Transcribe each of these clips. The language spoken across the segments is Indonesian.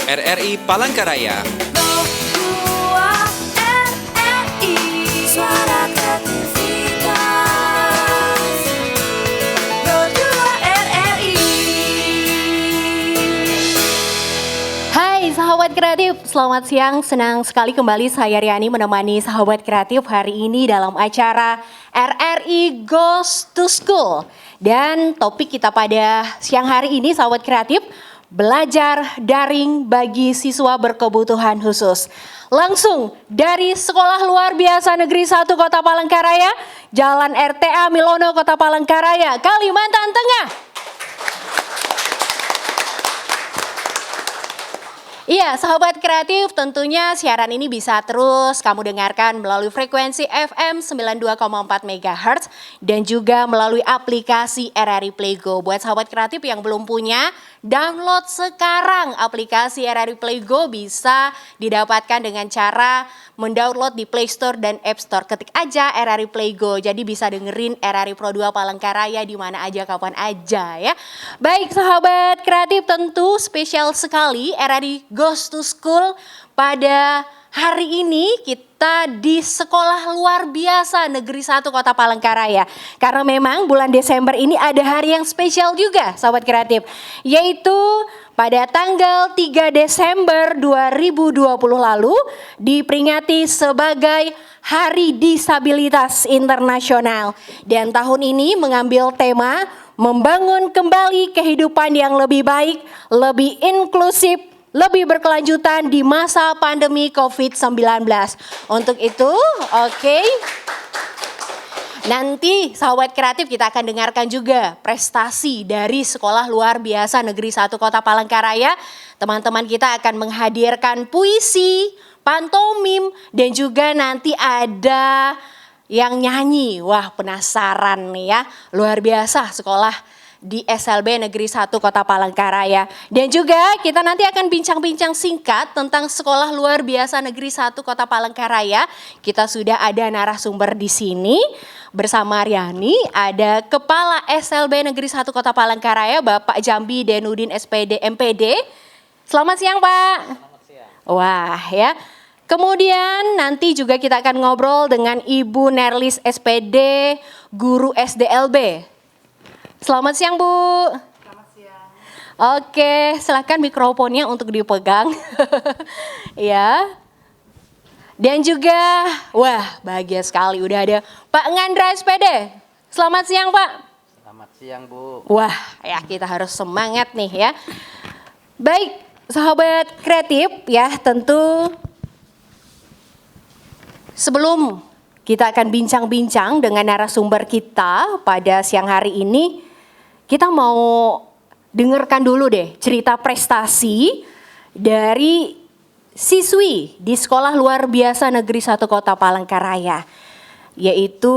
RRI Palangkaraya. Suara kreativitas. Berdua RRI. Hai sahabat kreatif, selamat siang. Senang sekali kembali saya Riani menemani sahabat kreatif hari ini dalam acara RRI Goes to School. Dan topik kita pada siang hari ini sahabat kreatif, belajar daring bagi siswa berkebutuhan khusus. Langsung dari Sekolah Luar Biasa Negeri 1 Kota Palangkaraya, Jalan RTA Milono Kota Palangkaraya, Kalimantan Tengah. Iya, sahabat kreatif, tentunya siaran ini bisa terus kamu dengarkan melalui frekuensi FM 92,4 MHz dan juga melalui aplikasi RRI Playgo. Buat sahabat kreatif yang belum punya, download sekarang aplikasi RRI Playgo, bisa didapatkan dengan cara mendownload di Play Store dan App Store. Ketik aja RRI Playgo, jadi bisa dengerin RRI Pro 2 Palangkaraya di mana aja, kapan aja ya. Baik sahabat kreatif, tentu spesial sekali RRI Goes to School pada hari ini kita di Sekolah Luar Biasa Negeri 1 Kota Palangkaraya. Karena memang bulan Desember ini ada hari yang spesial juga sahabat kreatif, yaitu pada tanggal 3 Desember 2020 lalu diperingati sebagai Hari Disabilitas Internasional. Dan tahun ini mengambil tema membangun kembali kehidupan yang lebih baik, lebih inklusif, lebih berkelanjutan di masa pandemi COVID-19. Untuk itu, nanti sahabat kreatif kita akan dengarkan juga prestasi dari Sekolah Luar Biasa Negeri 1 Kota Palangkaraya. Teman-teman kita akan menghadirkan puisi, pantomim, dan juga nanti ada yang nyanyi. Wah, penasaran nih ya, luar biasa sekolah di SLB Negeri 1 Kota Palangkaraya. Dan juga kita nanti akan bincang-bincang singkat tentang Sekolah Luar Biasa Negeri 1 Kota Palangkaraya. Kita sudah ada narasumber di sini bersama Riani, ada Kepala SLB Negeri 1 Kota Palangkaraya, Bapak Jambi Denudin SPD MPD. Selamat siang, Pak. Selamat siang. Wah, ya. Kemudian nanti juga kita akan ngobrol dengan Ibu Nerlis SPD, Guru SDLB. Selamat siang, Bu. Selamat siang. Oke, silakan mikrofonnya untuk dipegang. Ya. Dan juga, wah bahagia sekali udah ada Pak Ngandra SPD. Selamat siang, Pak. Selamat siang, Bu. Wah, ya kita harus semangat nih ya. Baik, sahabat kreatif ya, tentu sebelum kita akan bincang-bincang dengan narasumber kita pada siang hari ini, kita mau dengarkan dulu deh cerita prestasi dari siswi di Sekolah Luar Biasa Negeri 1 Kota Palangkaraya. Yaitu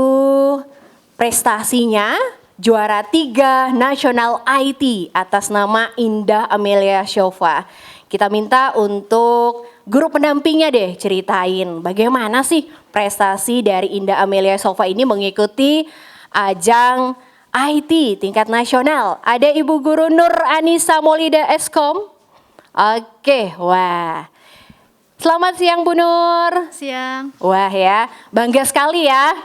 prestasinya juara 3 Nasional IT atas nama Indah Amelia Shofa. Kita minta untuk guru pendampingnya deh ceritain bagaimana sih prestasi dari Indah Amelia Shofa ini mengikuti ajang IT tingkat nasional. Ada Ibu Guru Nur Anissa Molida Eskom. Oke, wah. Selamat siang Bu Nur. Siang. Wah ya, bangga sekali ya.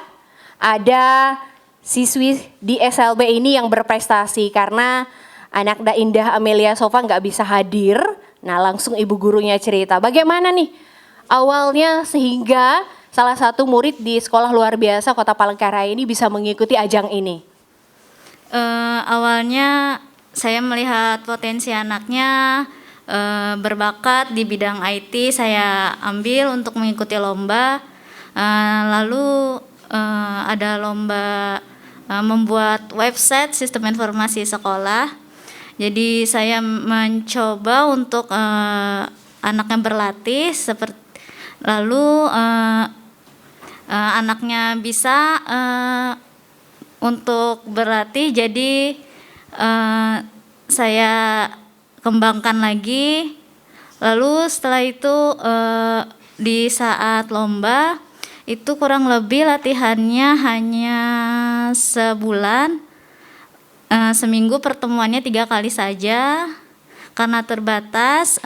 Ada siswi di SLB ini yang berprestasi karena anak Indah Amelia Shofa nggak bisa hadir. Nah langsung ibu gurunya cerita bagaimana nih awalnya sehingga salah satu murid di Sekolah Luar Biasa Kota Palangkaraya ini bisa mengikuti ajang ini. Awalnya saya melihat potensi anaknya berbakat di bidang IT, saya ambil untuk mengikuti lomba. Lalu ada lomba membuat website sistem informasi sekolah. Jadi saya mencoba untuk anaknya berlatih lalu anaknya bisa untuk berlatih, jadi saya kembangkan lagi. Lalu setelah itu di saat lomba itu kurang lebih latihannya hanya sebulan. Seminggu pertemuannya 3 kali saja karena terbatas.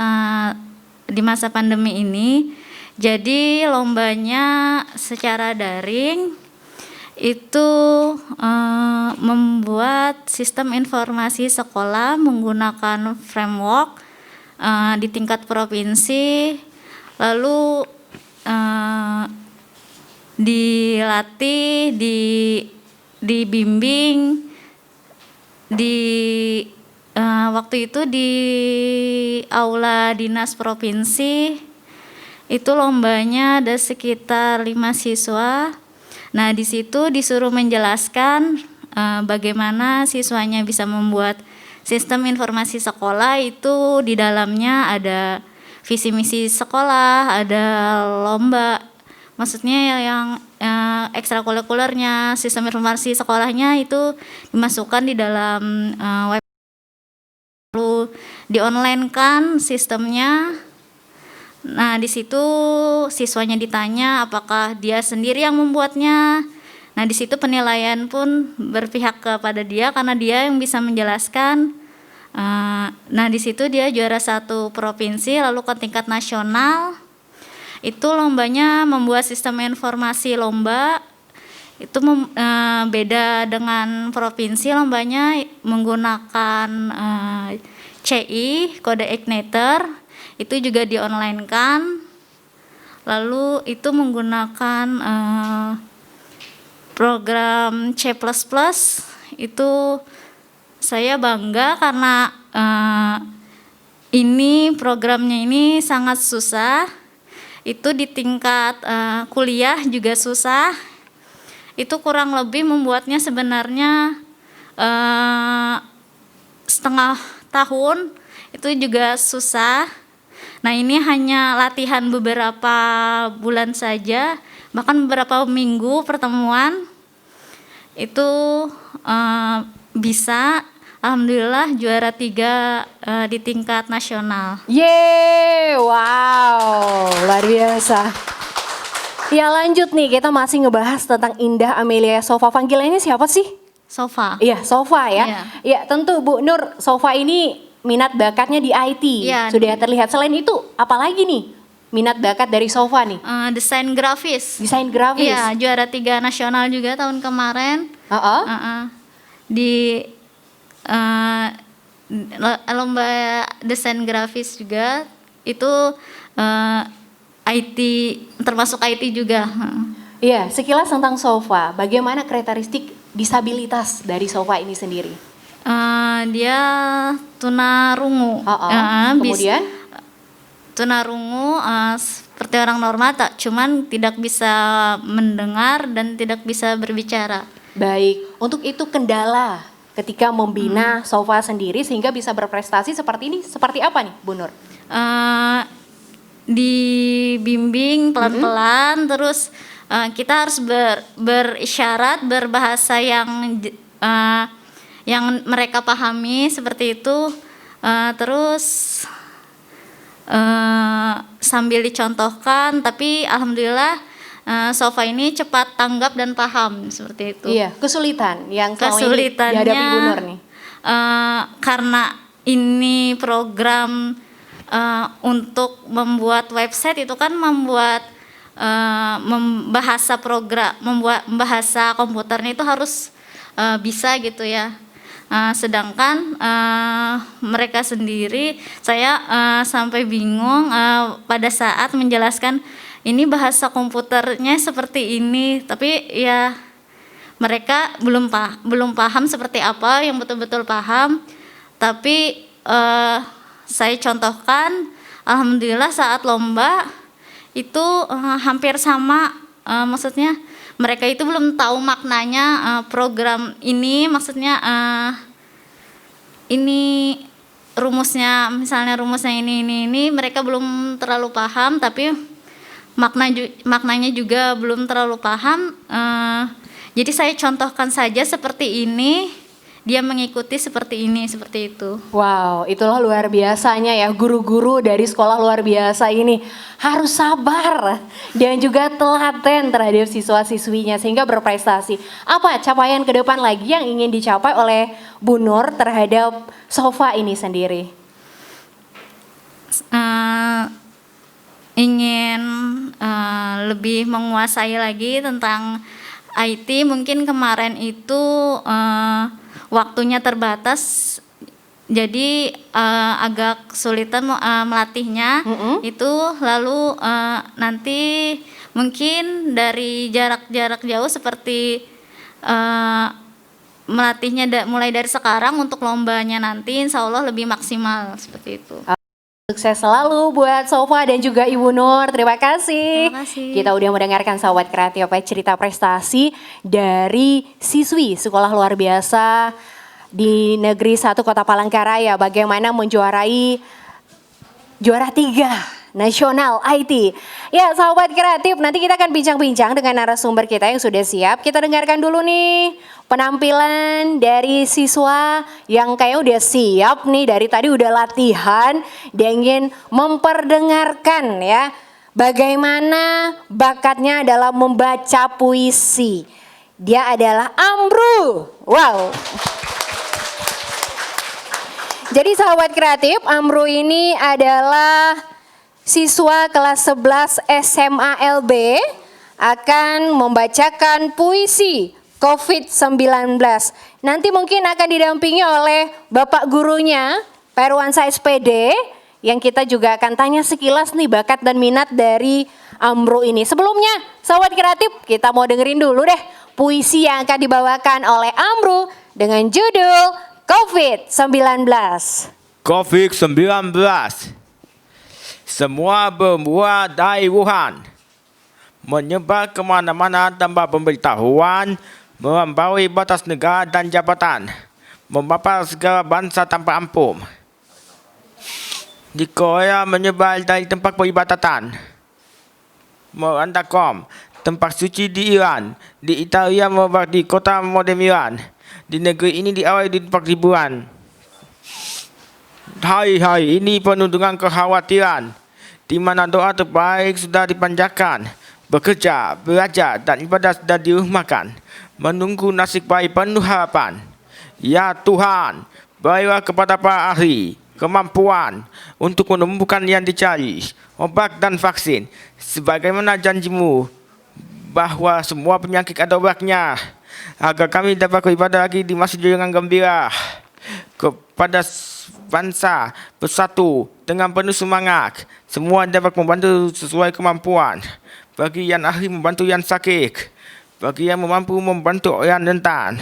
di masa pandemi ini. Jadi lombanya secara daring itu membuat sistem informasi sekolah menggunakan framework di tingkat provinsi, lalu dilatih, dibimbing waktu itu di aula dinas provinsi. Itu lombanya ada sekitar 5 siswa. Nah, di situ disuruh menjelaskan bagaimana siswanya bisa membuat sistem informasi sekolah. Itu di dalamnya ada visi misi sekolah, ada lomba. Maksudnya yang ekstrakurikulernya, sistem informasi sekolahnya itu dimasukkan di dalam web, lalu di-online-kan sistemnya. Nah, di situ siswanya ditanya apakah dia sendiri yang membuatnya. Nah, di situ penilaian pun berpihak kepada dia karena dia yang bisa menjelaskan. Nah, di situ dia juara 1 provinsi, lalu ke tingkat nasional. Itu lombanya membuat sistem informasi lomba. Itu beda dengan provinsi, lombanya menggunakan CI, kode Igniter. Itu juga di-online-kan. Lalu itu menggunakan program C++. Itu saya bangga karena ini programnya ini sangat susah. Itu di tingkat kuliah juga susah. Itu kurang lebih membuatnya sebenarnya setengah tahun. Itu juga susah. Nah, ini hanya latihan beberapa bulan saja, bahkan beberapa minggu pertemuan. Itu bisa, alhamdulillah juara 3 di tingkat nasional. Yeay, wow, luar biasa. Ya, lanjut nih, kita masih ngebahas tentang Indah Amelia Sofa. Panggilannya siapa sih? Sofa. Iya, Sofa ya. Iya. Ya, tentu Bu Nur, Sofa ini minat bakatnya di IT. Iya. Sudah terlihat. Selain itu, apalagi nih minat bakat dari Sofa nih? Desain grafis. Desain grafis. Iya, juara 3 nasional juga tahun kemarin. Di lomba desain grafis juga. Itu IT, termasuk IT juga. Iya, sekilas tentang Sofa. Bagaimana karakteristik disabilitas dari Sofa ini sendiri? Dia tunarungu. Kemudian? Tunarungu seperti orang normal, cuman tidak bisa mendengar dan tidak bisa berbicara. Baik, untuk itu kendala ketika membina Sofa sendiri sehingga bisa berprestasi seperti ini, seperti apa nih Bu Nur? Dibimbing pelan-pelan, terus kita harus berisyarat, berbahasa yang mereka pahami seperti itu. Terus sambil dicontohkan, tapi alhamdulillah Sofa ini cepat tanggap dan paham seperti itu. Iya, kesulitan yang selama ini Kesulitannya dihadapi Bu Nur nih. Karena ini program untuk membuat website itu kan membuat bahasa program, membuat bahasa komputernya itu harus bisa gitu ya. Sedangkan mereka sendiri, saya sampai bingung pada saat menjelaskan ini bahasa komputernya seperti ini, tapi ya mereka belum paham seperti apa yang betul-betul paham. Tapi saya contohkan, alhamdulillah saat lomba itu hampir sama, maksudnya mereka itu belum tahu maknanya program ini, maksudnya ini rumusnya, misalnya rumusnya ini mereka belum terlalu paham, tapi maknanya juga belum terlalu paham. Jadi saya contohkan saja seperti ini, dia mengikuti seperti ini, seperti itu. Wow, itulah luar biasanya ya, guru-guru dari sekolah luar biasa ini harus sabar dan juga telaten terhadap siswa-siswinya sehingga berprestasi. Apa capaian ke depan lagi yang ingin dicapai oleh Bu Nur terhadap Sofa ini sendiri? ingin lebih menguasai lagi tentang IT. Mungkin kemarin itu waktunya terbatas, jadi agak kesulitan melatihnya. Itu lalu nanti mungkin dari jarak jauh seperti melatihnya mulai dari sekarang, untuk lombanya nanti insya Allah lebih maksimal seperti itu. Sukses selalu buat Sofa dan juga Ibu Nur. Terima kasih. Terima kasih. Kita udah mendengarkan Sobat Kreatif cerita prestasi dari siswi sekolah luar biasa di Negeri 1 Kota Palangkaraya. Bagaimana menjuarai juara 3 nasional IT. Ya, Sobat Kreatif, nanti kita akan bincang-bincang dengan narasumber kita yang sudah siap. Kita dengarkan dulu nih penampilan dari siswa yang kayaknya udah siap nih, dari tadi udah latihan dan ingin memperdengarkan ya bagaimana bakatnya dalam membaca puisi. Dia adalah Amru. Wow. Jadi Sahabat Kreatif, Amru ini adalah siswa kelas 11 SMA LB, akan membacakan puisi COVID-19. Nanti mungkin akan didampingi oleh Bapak gurunya, Pak Irwansyah SPD, yang kita juga akan tanya sekilas nih bakat dan minat dari Amru ini. Sebelumnya, Sahabat Kreatif, kita mau dengerin dulu deh puisi yang akan dibawakan oleh Amru dengan judul COVID-19. COVID-19 semua bermula dari Wuhan, menyebar kemana-mana tanpa pemberitahuan, melampaui batas negara dan jabatan, membapar segala bangsa tanpa ampun. Di Korea menyebar dari tempat peribadatan, melanda Qom, tempat suci di Iran, di Italia merebak di kota modern Milan. Di negeri ini diawali di tempat hiburan. Hari-hari ini penuh dengan kekhawatiran, di mana doa terbaik sudah dipanjatkan, bekerja, belajar dan ibadah sudah dirumahkan, menunggu nasib baik penuh harapan. Ya Tuhan, berilah kepada para ahli kemampuan untuk menemukan yang dicari, obat dan vaksin, sebagaimana janjimu bahwa semua penyakit ada obatnya, agar kami dapat beribadah lagi di masjid dengan gembira. Kepada bangsa bersatu dengan penuh semangat, semua dapat membantu sesuai kemampuan. Bagi yang ahli membantu yang sakit, bagi yang mampu membantu yang rentan.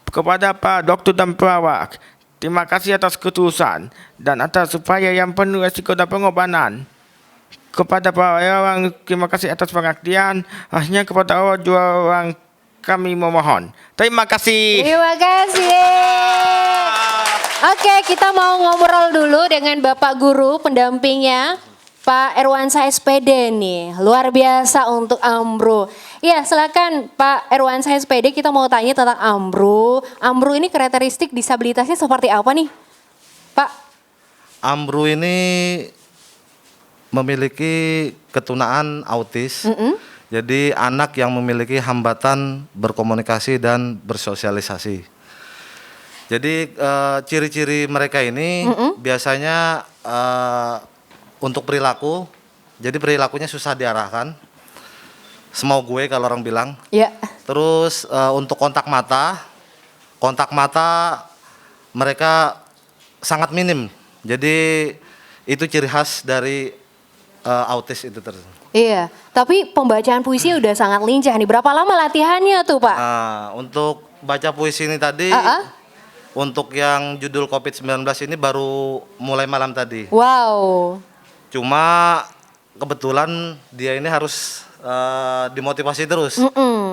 Kepada para doktor dan perawat, terima kasih atas ketulusan dan atas upaya yang penuh risiko dan pengorbanan. Kepada para relawan, terima kasih atas pengabdian. Hanya kepada Allah jualan kami memohon. Terima kasih. Terima kasih. Oke, kita mau ngobrol dulu dengan Bapak Guru pendampingnya, Pak Irwansyah SPD nih. Luar biasa untuk Amru. Ya, silakan Pak Irwansyah SPD, kita mau tanya tentang Amru. Amru ini karakteristik disabilitasnya seperti apa nih, Pak? Amru ini memiliki ketunaan autis. Jadi anak yang memiliki hambatan berkomunikasi dan bersosialisasi. Jadi ciri-ciri mereka ini biasanya untuk perilaku, jadi perilakunya susah diarahkan, semau gue kalau orang bilang. Ya. Terus untuk kontak mata mereka sangat minim. Jadi itu ciri khas dari autis itu tersebut. Iya, tapi pembacaan puisi udah sangat lincah nih. Berapa lama latihannya tuh, Pak? Untuk baca puisi ini tadi, untuk yang judul COVID-19 ini baru mulai malam tadi. Wow. Cuma kebetulan dia ini harus dimotivasi terus.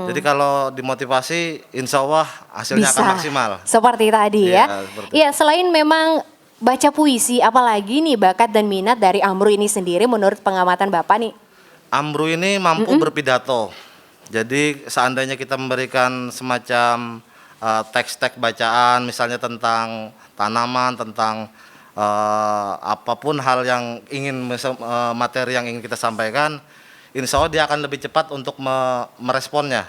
Jadi kalau dimotivasi, insya Allah hasilnya Bisa. akan maksimal. Seperti tadi ya. Seperti Iya, selain memang baca puisi, apalagi nih bakat dan minat dari Amru ini sendiri menurut pengamatan Bapak nih? Amru ini mampu berpidato. Jadi seandainya kita memberikan semacam teks-teks bacaan, misalnya tentang tanaman, tentang apapun hal yang ingin materi yang ingin kita sampaikan, insya Allah dia akan lebih cepat untuk meresponnya.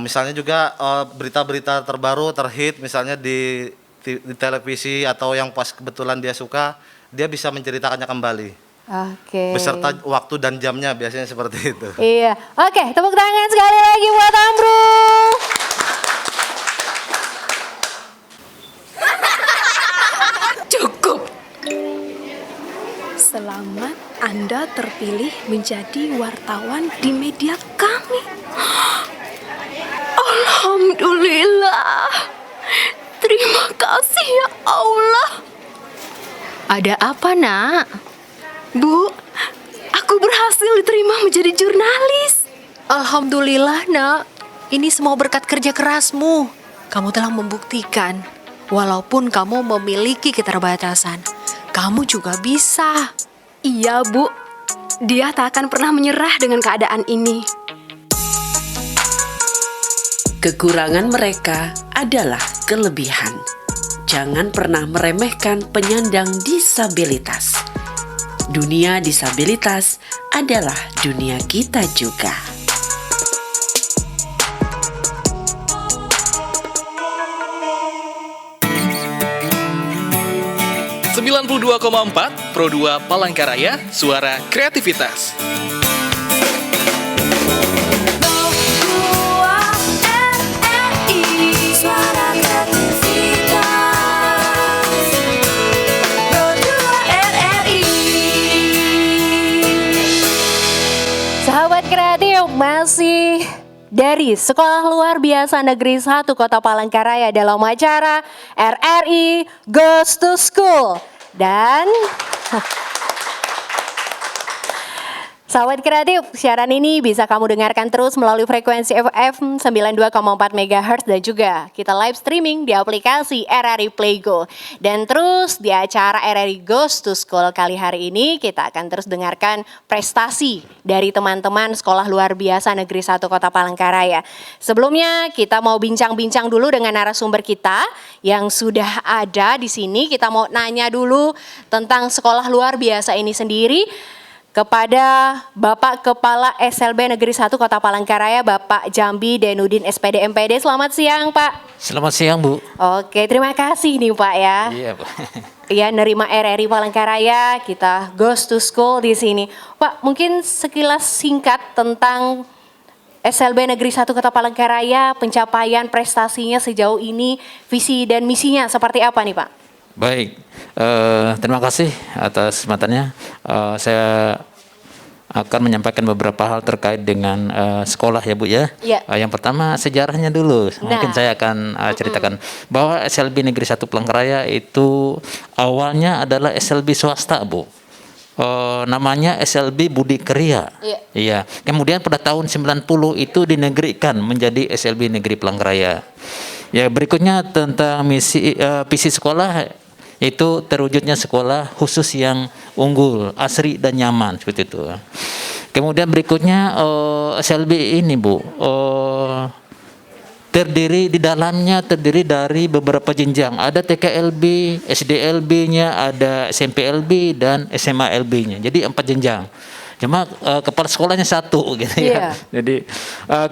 Misalnya juga berita-berita terbaru terhit, misalnya di televisi atau yang pas kebetulan dia suka, dia bisa menceritakannya kembali. Oke. beserta waktu dan jamnya biasanya seperti itu. Iya. Oke, tepuk tangan sekali lagi buat Ambrul. Cukup. Selamat Anda terpilih menjadi wartawan di media kami. Alhamdulillah. Terima kasih ya Allah. Ada apa, Nak? Bu, aku berhasil diterima menjadi jurnalis. Alhamdulillah, Nak. Ini semua berkat kerja kerasmu. Kamu telah membuktikan, walaupun kamu memiliki keterbatasan, kamu juga bisa. Iya, Bu. Dia tak akan pernah menyerah dengan keadaan ini. Kekurangan mereka adalah kelebihan. Jangan pernah meremehkan penyandang disabilitas. Dunia disabilitas adalah dunia kita juga. Pro 2 Palangkaraya, suara kreativitas. Suara kreativitas. Berdua RRI. Sahabat kreatif, masih dari Sekolah Luar Biasa Negeri 1 Kota Palangkaraya dalam acara RRI Goes to School. Dan sahabat kreatif, siaran ini bisa kamu dengarkan terus melalui frekuensi FM 92,4 MHz dan juga kita live streaming di aplikasi RRI Playgo. Dan terus di acara RRI Goes to School kali hari ini kita akan terus dengarkan prestasi dari teman-teman Sekolah Luar Biasa Negeri 1 Kota Palangkaraya. Sebelumnya kita mau bincang-bincang dulu dengan narasumber kita yang sudah ada di sini. Kita mau nanya dulu tentang Sekolah Luar Biasa ini sendiri kepada Bapak Kepala SLB Negeri 1 Kota Palangkaraya, Bapak Jambi Denudin SPD MPD. Selamat siang, Pak. Selamat siang, Bu. Oke, terima kasih nih, Pak ya. Iya, Bu. Iya, nerima RRI Palangkaraya, kita goes to school di sini. Pak, mungkin sekilas singkat tentang SLB Negeri 1 Kota Palangkaraya, pencapaian prestasinya sejauh ini, visi dan misinya seperti apa nih, Pak? Baik, terima kasih atas kesempatannya. Saya akan menyampaikan beberapa hal terkait dengan sekolah ya Bu ya. Iya. Yang pertama sejarahnya dulu. Mungkin Nah. saya akan ceritakan bahwa SLB Negeri 1 Palangkaraya itu awalnya adalah SLB swasta Bu. Namanya SLB Budi Keria. Iya. Iya. Kemudian pada tahun 90 itu dinegerikan menjadi SLB Negeri Palangkaraya. Ya, berikutnya tentang visi sekolah itu terwujudnya sekolah khusus yang unggul, asri dan nyaman seperti itu. Kemudian berikutnya SLB ini Bu terdiri dari beberapa jenjang. Ada TKLB, SDLB-nya, ada SMPLB dan SMALB-nya. Jadi 4 jenjang. Cuma kepala sekolahnya 1 gitu ya. Iya. Jadi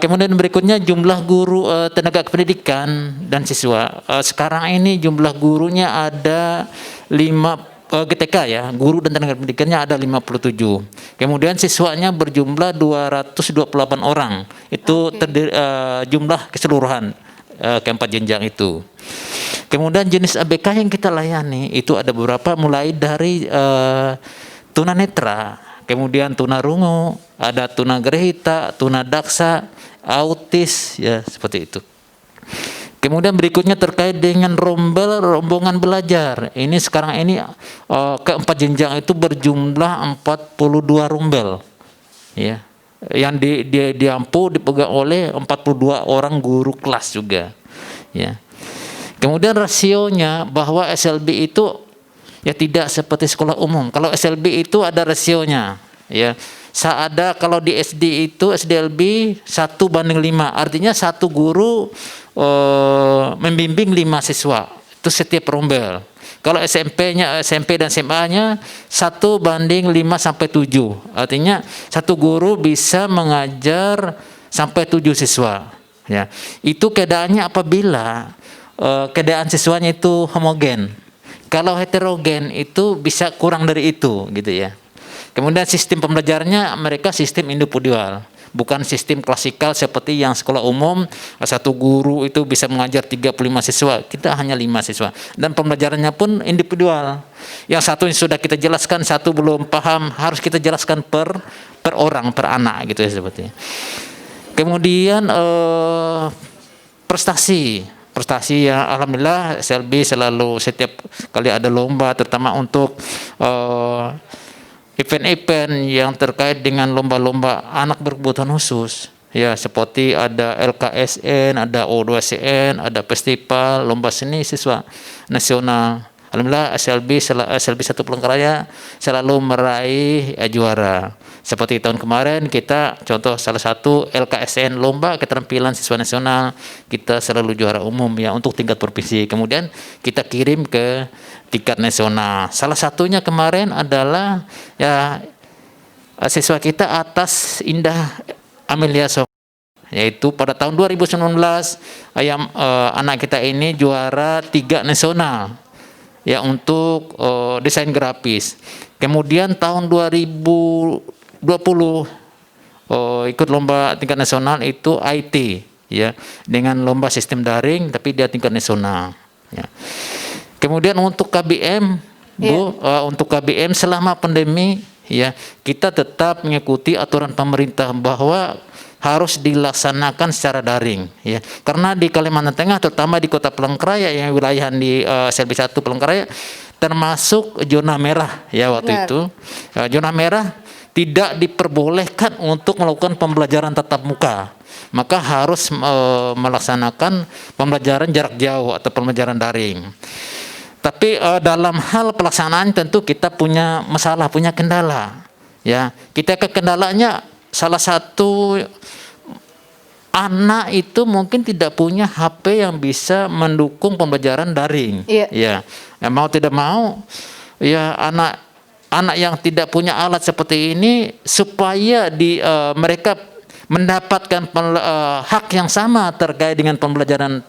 kemudian berikutnya jumlah guru tenaga kependidikan dan siswa. Sekarang ini jumlah gurunya ada 5 GTK ya, guru dan tenaga pendidikannya ada 57. Kemudian siswanya berjumlah 228 orang. Itu terdiri, jumlah keseluruhan keempat jenjang itu. Kemudian jenis ABK yang kita layani itu ada beberapa, mulai dari tunanetra, kemudian tunarungu, ada tunagrahita, tunadaksa, autis ya seperti itu. Kemudian berikutnya terkait dengan rombongan belajar. Ini sekarang ini keempat jenjang itu berjumlah 42 rombel. Ya. Yang diampu dipegang oleh 42 orang guru kelas juga. Ya. Kemudian rasionya bahwa SLB itu ya tidak seperti sekolah umum. Kalau SLB itu ada rasionya, ya. Kalau di SD itu SDLB 1:5. Artinya satu guru membimbing 5 siswa. Itu setiap rombel. Kalau SMP dan SMA-nya 1:5 sampai 7. Artinya satu guru bisa mengajar sampai 7 siswa. Ya. Itu keadaannya apabila keadaan siswanya itu homogen. Kalau heterogen itu bisa kurang dari itu gitu ya. Kemudian sistem pembelajarannya mereka sistem individual, bukan sistem klasikal seperti yang sekolah umum, satu guru itu bisa mengajar 35 siswa, kita hanya 5 siswa. Dan pembelajarannya pun individual. Yang satu yang sudah kita jelaskan, satu belum paham, harus kita jelaskan per orang, per anak gitu ya sepertinya. Kemudian prestasi yang alhamdulillah SLB selalu setiap kali ada lomba, terutama untuk event-event yang terkait dengan lomba-lomba anak berkebutuhan khusus, ya seperti ada LKSN, ada O2CN, ada festival lomba seni siswa nasional. Alhamdulillah SLB 1 Palangkaraya selalu meraih juara. Seperti tahun kemarin kita contoh salah satu LKSN lomba keterampilan siswa nasional, kita selalu juara umum ya untuk tingkat provinsi. Kemudian kita kirim ke tingkat nasional. Salah satunya kemarin adalah ya siswa kita atas Indah Amelia Sof, yaitu pada tahun 2019 anak kita ini juara 3 nasional ya untuk desain grafis. Kemudian tahun 2020 ikut lomba tingkat nasional itu IT ya dengan lomba sistem daring tapi dia tingkat nasional ya. Kemudian untuk KBM Bu, untuk KBM selama pandemi ya kita tetap mengikuti aturan pemerintah bahwa harus dilaksanakan secara daring ya. Karena di Kalimantan Tengah terutama di Kota Palangkaraya yang wilayah di SLB 1 Palangkaraya termasuk zona merah ya waktu itu. Zona merah tidak diperbolehkan untuk melakukan pembelajaran tatap muka. Maka harus melaksanakan pembelajaran jarak jauh atau pembelajaran daring. Tapi dalam hal pelaksanaan tentu kita punya masalah, punya kendala. Ya, kita kendalanya salah satu anak itu mungkin tidak punya HP yang bisa mendukung pembelajaran daring. Ya, mau tidak mau, ya anak yang tidak punya alat seperti ini supaya mereka mendapatkan hak yang sama terkait dengan pembelajaran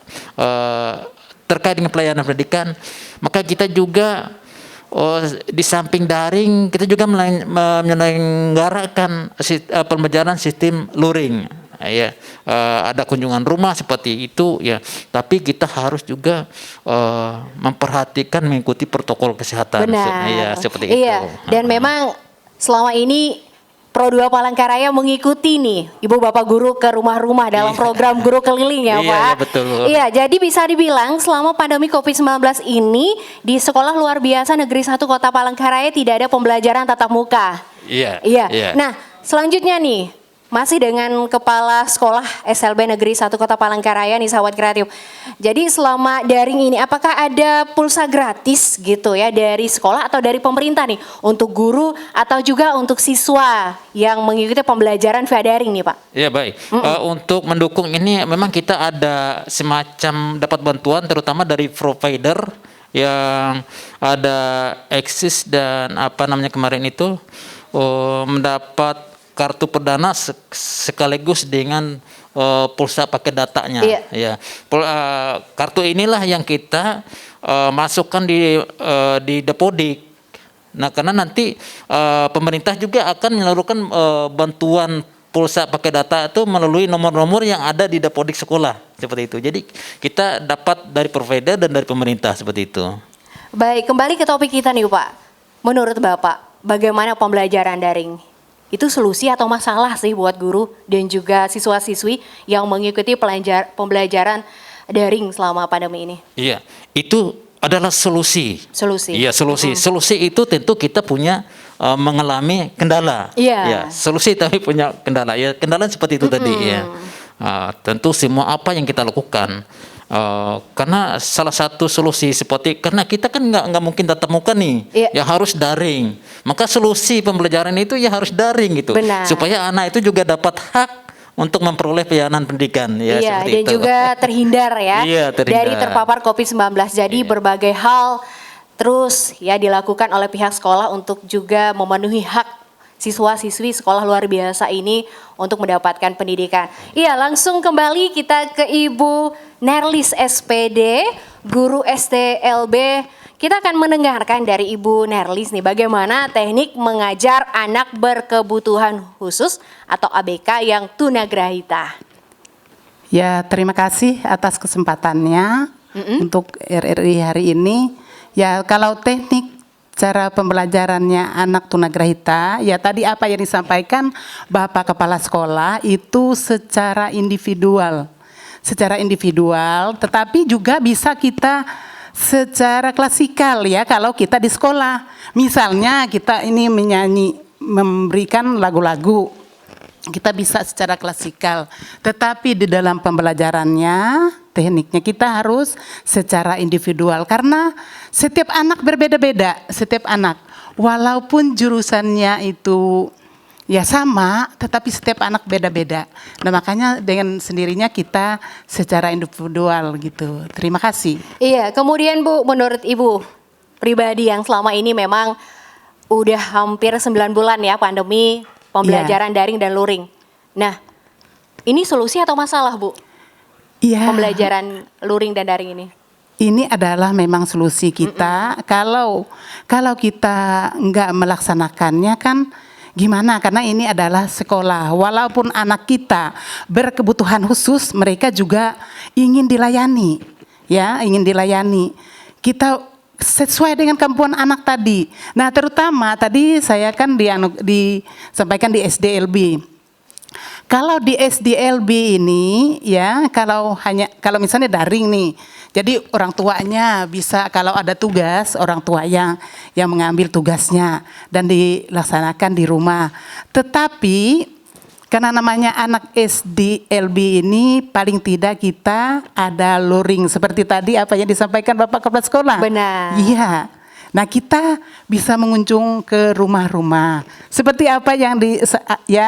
terkait dengan pelayanan pendidikan, maka kita juga di samping daring kita juga menyelenggarakan pembelajaran sistem luring ya, ada kunjungan rumah seperti itu ya, tapi kita harus juga memperhatikan mengikuti protokol kesehatan. Benar. Ya, seperti itu. Dan memang selama ini Pro 2 Palangkaraya mengikuti nih Ibu Bapak guru ke rumah-rumah dalam program guru keliling ya Pak. Iya, betul. Iya, jadi bisa dibilang selama pandemi COVID-19 ini di Sekolah Luar Biasa Negeri 1 Kota Palangkaraya tidak ada pembelajaran tatap muka. Iya. Nah, selanjutnya nih masih dengan Kepala Sekolah SLB Negeri 1 Kota Palangkaraya nih sahabat kreatif. Jadi selama daring ini apakah ada pulsa gratis gitu ya dari sekolah atau dari pemerintah nih untuk guru atau juga untuk siswa yang mengikuti pembelajaran via daring nih Pak? Ya baik. Untuk mendukung ini memang kita ada semacam dapat bantuan terutama dari provider yang ada Axis dan apa namanya kemarin itu mendapat kartu perdana sekaligus dengan pulsa pakai datanya. Ya. Kartu inilah yang kita masukkan di Dapodik. Nah, karena nanti pemerintah juga akan menyalurkan bantuan pulsa pakai data itu melalui nomor-nomor yang ada di Dapodik sekolah seperti itu. Jadi kita dapat dari provider dan dari pemerintah seperti itu. Baik, kembali ke topik kita nih Pak. Menurut Bapak, bagaimana pembelajaran daring? Itu solusi atau masalah sih buat guru dan juga siswa-siswi yang mengikuti pembelajaran daring selama pandemi ini? Iya, itu adalah solusi. Iya, solusi. Solusi itu tentu kita punya mengalami kendala. Ya, solusi tapi punya kendala. Ya, kendala seperti itu tadi ya. Tentu semua apa yang kita lakukan. Karena salah satu solusi seperti karena kita kan nggak mungkin tatap muka nih, ya harus daring. Maka solusi pembelajaran itu ya harus daring gitu, supaya anak itu juga dapat hak untuk memperoleh pelayanan pendidikan ya seperti dan itu. juga terhindar ya dari terpapar COVID-19. Jadi berbagai hal terus ya dilakukan oleh pihak sekolah untuk juga memenuhi hak siswa-siswi sekolah luar biasa ini untuk mendapatkan pendidikan. Iya, langsung kembali kita ke Ibu Nerlis SPD, guru STLB kita akan mendengarkan dari Ibu Nerlis nih bagaimana teknik mengajar anak berkebutuhan khusus atau ABK yang tunagrahita. Ya, terima kasih atas kesempatannya untuk RRI hari ini. Ya, kalau teknik cara pembelajarannya anak tunagrahita, ya tadi apa yang disampaikan Bapak Kepala Sekolah itu secara individual. Secara individual, tetapi juga bisa kita secara klasikal ya kalau kita di sekolah. Misalnya kita ini menyanyi, memberikan lagu-lagu, kita bisa secara klasikal. Tetapi di dalam pembelajarannya, tekniknya kita harus secara individual. Karena setiap anak berbeda-beda, setiap anak. Walaupun jurusannya itu ya sama, tetapi setiap anak beda-beda. Nah makanya dengan sendirinya kita secara individual gitu. Terima kasih. Iya, kemudian Bu, menurut Ibu pribadi yang selama ini memang udah hampir 9 bulan ya pandemi pembelajaran daring dan luring. Nah, ini solusi atau masalah Bu? Iya. Pembelajaran luring dan daring ini. Ini adalah memang solusi kita. Kalau kita nggak melaksanakannya kan gimana? Karena ini adalah sekolah. Walaupun anak kita berkebutuhan khusus, mereka juga ingin dilayani. Ya, ingin dilayani. Kita sesuai dengan kemampuan anak tadi. Nah, terutama tadi saya kan disampaikan di SDLB. Kalau di SDLB ini ya, kalau misalnya daring nih, jadi orang tuanya bisa kalau ada tugas orang tua yang mengambil tugasnya dan dilaksanakan di rumah. Tetapi karena namanya anak SDLB ini paling tidak kita ada luring seperti tadi apa yang disampaikan Bapak Kepala Sekolah. Benar. Iya. Nah kita bisa mengunjung ke rumah-rumah seperti apa yang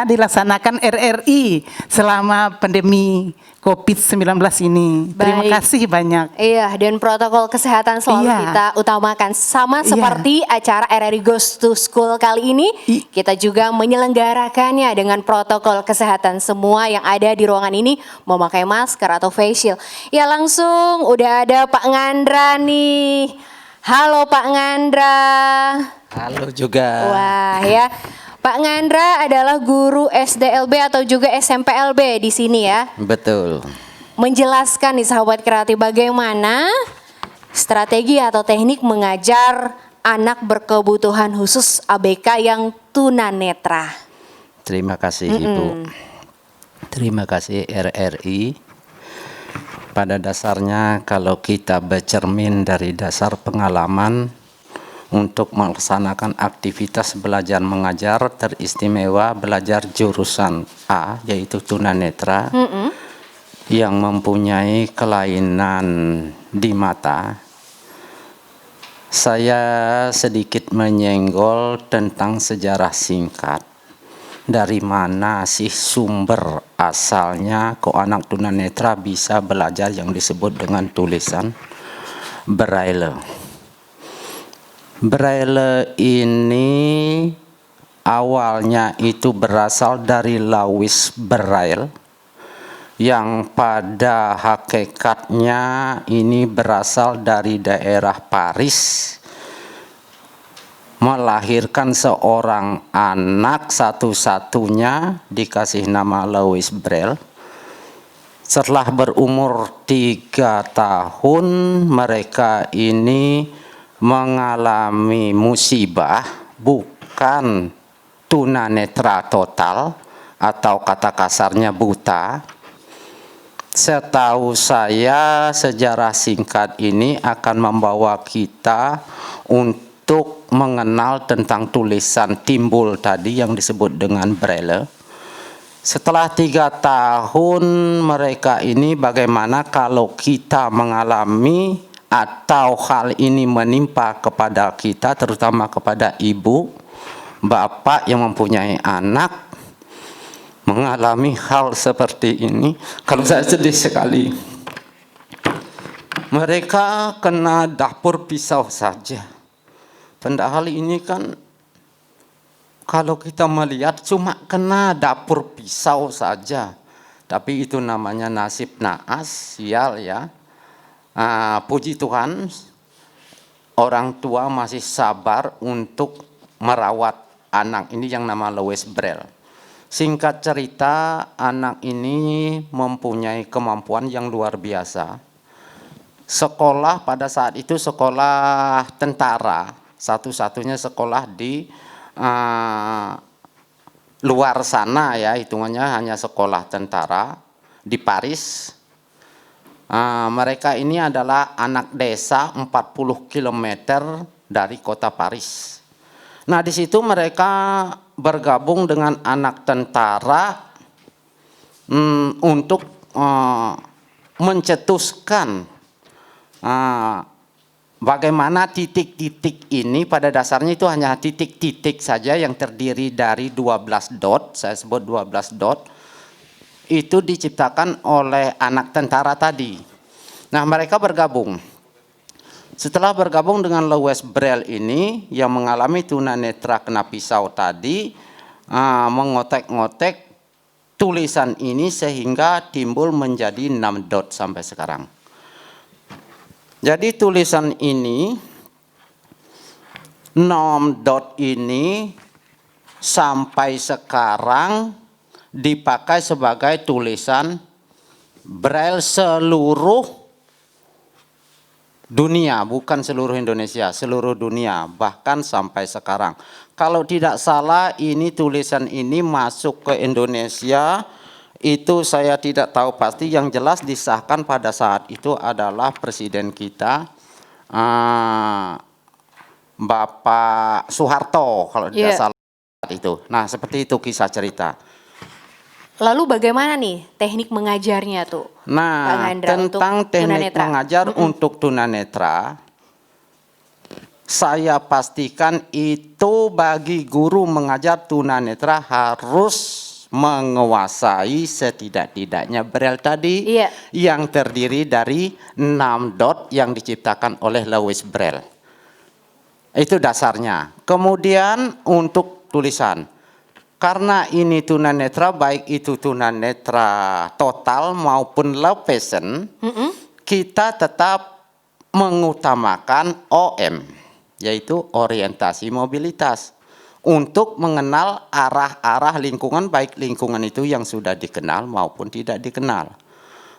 dilaksanakan RRI selama pandemi COVID-19 ini. Terima Baik. kasih banyak. Iya, dan protokol kesehatan selalu Iya. kita utamakan. Sama Iya. seperti acara RRI Goes to School kali ini, kita juga menyelenggarakannya dengan protokol kesehatan. Semua yang ada di ruangan ini memakai masker atau face shield. Ya langsung udah ada Pak Ngandra nih. Halo Pak Ngandra. Halo juga. Wah ya, Pak Ngandra adalah guru SDLB atau juga SMPLB di sini ya. Betul. Menjelaskan nih sahabat kreatif bagaimana strategi atau teknik mengajar anak berkebutuhan khusus ABK yang tunanetra. Terima kasih Ibu. Terima kasih RRI. Pada dasarnya kalau kita bercermin dari dasar pengalaman untuk melaksanakan aktivitas belajar mengajar teristimewa belajar jurusan A yaitu tunanetra yang mempunyai kelainan di mata, saya sedikit menyenggol tentang sejarah singkat. Dari mana sih sumber asalnya kok anak tunanetra bisa belajar yang disebut dengan tulisan Braille. Braille ini awalnya itu berasal dari Louis Braille yang pada hakikatnya ini berasal dari daerah Paris, melahirkan seorang anak satu-satunya dikasih nama Louis Braille. Setelah berumur 3 tahun mereka ini mengalami musibah, bukan tunanetra total atau kata kasarnya buta. Setahu saya sejarah singkat ini akan membawa kita untuk mengenal tentang tulisan timbul tadi yang disebut dengan Braille. Setelah 3 tahun mereka ini bagaimana kalau kita mengalami atau hal ini menimpa kepada kita, terutama kepada ibu, bapak yang mempunyai anak mengalami hal seperti ini. Kalau saya sedih sekali. Mereka kena dapur pisau saja. Padahal ini kan kalau kita melihat cuma kena dapur pisau saja. Tapi itu namanya nasib naas, sial ya. Puji Tuhan, orang tua masih sabar untuk merawat anak ini yang nama Louis Braille. Singkat cerita, anak ini mempunyai kemampuan yang luar biasa. Sekolah pada saat itu sekolah tentara, satu-satunya sekolah di luar sana ya, hitungannya hanya sekolah tentara di Paris. Mereka ini adalah anak desa 40 km dari kota Paris. Nah, di situ mereka bergabung dengan anak tentara untuk mencetuskan bagaimana titik-titik ini pada dasarnya itu hanya titik-titik saja yang terdiri dari 12 dot, saya sebut 12 dot, itu diciptakan oleh anak tentara tadi. Nah, mereka bergabung. Setelah bergabung dengan Louis Braille ini yang mengalami tunanetra kena pisau tadi, mengotek-ngotek tulisan ini sehingga timbul menjadi 6 dot sampai sekarang. Jadi tulisan ini 6 dot ini sampai sekarang dipakai sebagai tulisan Braille seluruh dunia, bukan seluruh Indonesia, seluruh dunia, bahkan sampai sekarang. Kalau tidak salah ini tulisan ini masuk ke Indonesia, itu saya tidak tahu pasti, yang jelas disahkan pada saat itu adalah Presiden kita, Bapak Soeharto kalau tidak salah itu. Nah, seperti itu kisah cerita. Lalu bagaimana nih teknik mengajarnya tuh? Nah, tentang teknik mengajar untuk tunanetra, saya pastikan itu bagi guru mengajar tunanetra harus menguasai setidak-tidaknya Braille tadi yang terdiri dari 6 dot yang diciptakan oleh Louis Braille. Itu dasarnya. Kemudian untuk tulisan. Karena ini tunanetra, baik itu tunanetra total maupun low vision, kita tetap mengutamakan OM, yaitu orientasi mobilitas, untuk mengenal arah-arah lingkungan, baik lingkungan itu yang sudah dikenal maupun tidak dikenal.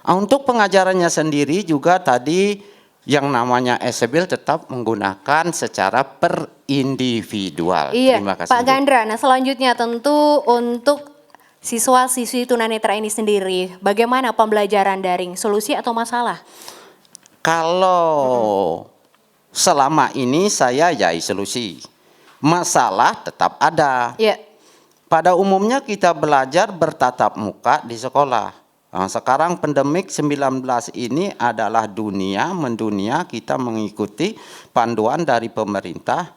Untuk pengajarannya sendiri juga tadi yang namanya SBL tetap menggunakan secara perindividual. Terima kasih, Pak Gandra. Nah, selanjutnya tentu untuk siswa-siswi tunanetra ini sendiri, bagaimana pembelajaran daring? Solusi atau masalah? Kalau selama ini saya solusi. Masalah tetap ada. Pada umumnya kita belajar bertatap muka di sekolah. Nah, sekarang pandemik 19 ini adalah mendunia, kita mengikuti panduan dari pemerintah.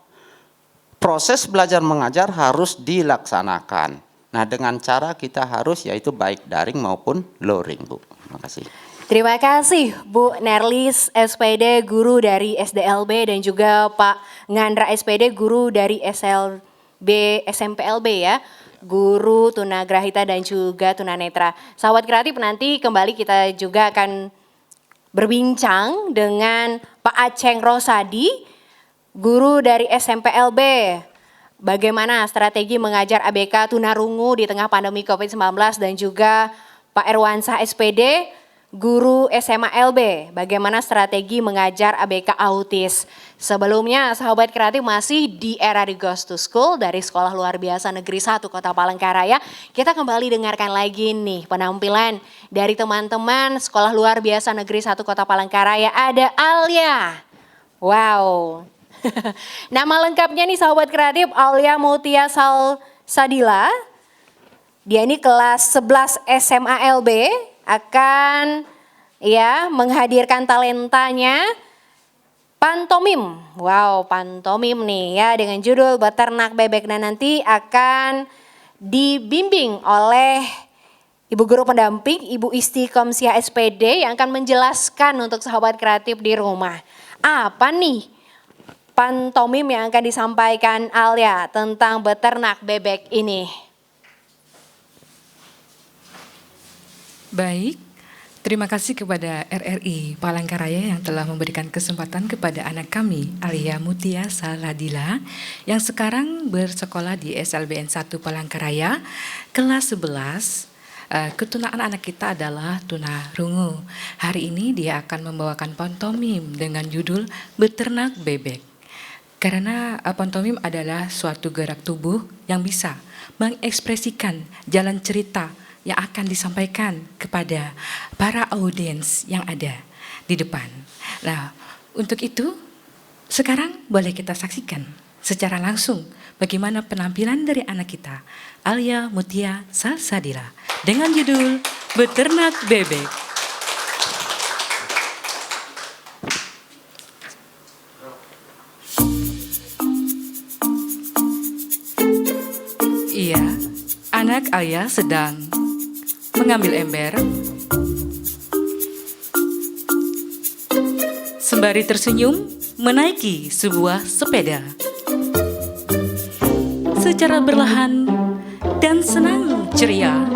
Proses belajar mengajar harus dilaksanakan. Nah, dengan cara kita harus yaitu baik daring maupun luring, Bu. Terima kasih. Terima kasih Bu Nerlis SPD, guru dari SDLB, dan juga Pak Ngandra SPD, guru dari SMPLB ya. Guru tunagrahita dan juga tunanetra. Sahabat kreatif, nanti kembali kita juga akan berbincang dengan Pak Aceng Rosadi, guru dari SMPLB. Bagaimana strategi mengajar ABK tunarungu di tengah pandemi COVID-19, dan juga Pak Erwansah SPD, guru SMA LB, bagaimana strategi mengajar ABK autis. Sebelumnya sahabat kreatif, masih di era di Ghost to School dari Sekolah Luar Biasa Negeri 1 Kota Palangkaraya. Kita kembali dengarkan lagi nih penampilan dari teman-teman Sekolah Luar Biasa Negeri 1 Kota Palangkaraya. Ada Alia. Wow. Nama lengkapnya nih sahabat kreatif, Alia Mutia Sadila. Dia ini kelas 11 SMA LB, akan menghadirkan talentanya pantomim. Wow, pantomim nih ya, dengan judul Beternak Bebek, dan nanti akan dibimbing oleh Ibu Guru Pendamping Ibu Istiqomsiah SPD yang akan menjelaskan untuk sahabat kreatif di rumah. Apa nih pantomim yang akan disampaikan Alia tentang beternak bebek ini? Baik, Terima kasih kepada RRI Palangkaraya yang telah memberikan kesempatan kepada anak kami, Alia Mutia Saladila, yang sekarang bersekolah di SLBN 1 Palangkaraya, kelas 11. Ketunaan anak kita adalah Tuna Rungu. Hari ini dia akan membawakan pantomim dengan judul Beternak Bebek. Karena pantomim adalah suatu gerak tubuh yang bisa mengekspresikan jalan cerita yang akan disampaikan kepada para audiens yang ada di depan. Nah, untuk itu sekarang boleh kita saksikan secara langsung bagaimana penampilan dari anak kita, Alia Mutia Saladila, dengan judul Beternak Bebek. Iya, anak Alia sedang mengambil ember sembari tersenyum menaiki sebuah sepeda. Secara perlahan dan senang ceria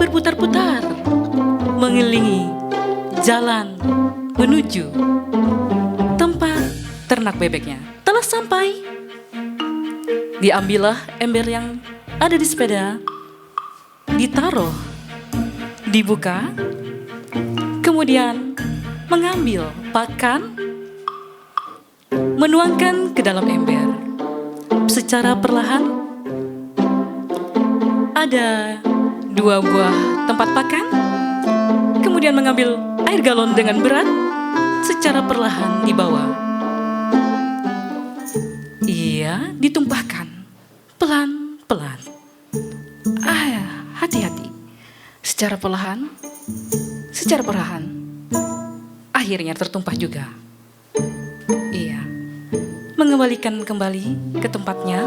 berputar-putar mengelilingi jalan menuju tempat ternak bebeknya. Telah sampai, diambillah ember yang ada di sepeda, ditaruh, dibuka, kemudian mengambil pakan, menuangkan ke dalam ember. Secara perlahan, ada 2 buah tempat pakan, kemudian mengambil air galon dengan berat, secara perlahan dibawa. Ia ditumpahkan pelan-pelan. Hati-hati. Secara perlahan, akhirnya tertumpah juga. Iya, mengembalikan kembali ke tempatnya,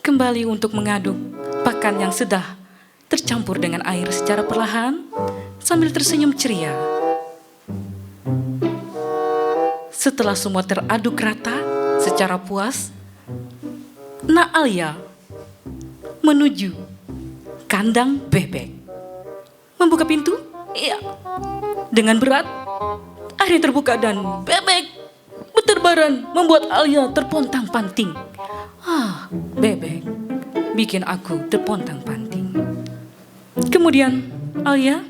kembali untuk mengaduk pakan yang sudah tercampur dengan air secara perlahan, sambil tersenyum ceria. Setelah semua teraduk rata secara puas, Nak Alia menuju kandang bebek. Membuka pintu, iya, dengan berat, akhirnya terbuka dan bebek berterbaran membuat Alia terpontang-panting. Bebek bikin aku terpontang-panting. Kemudian Alia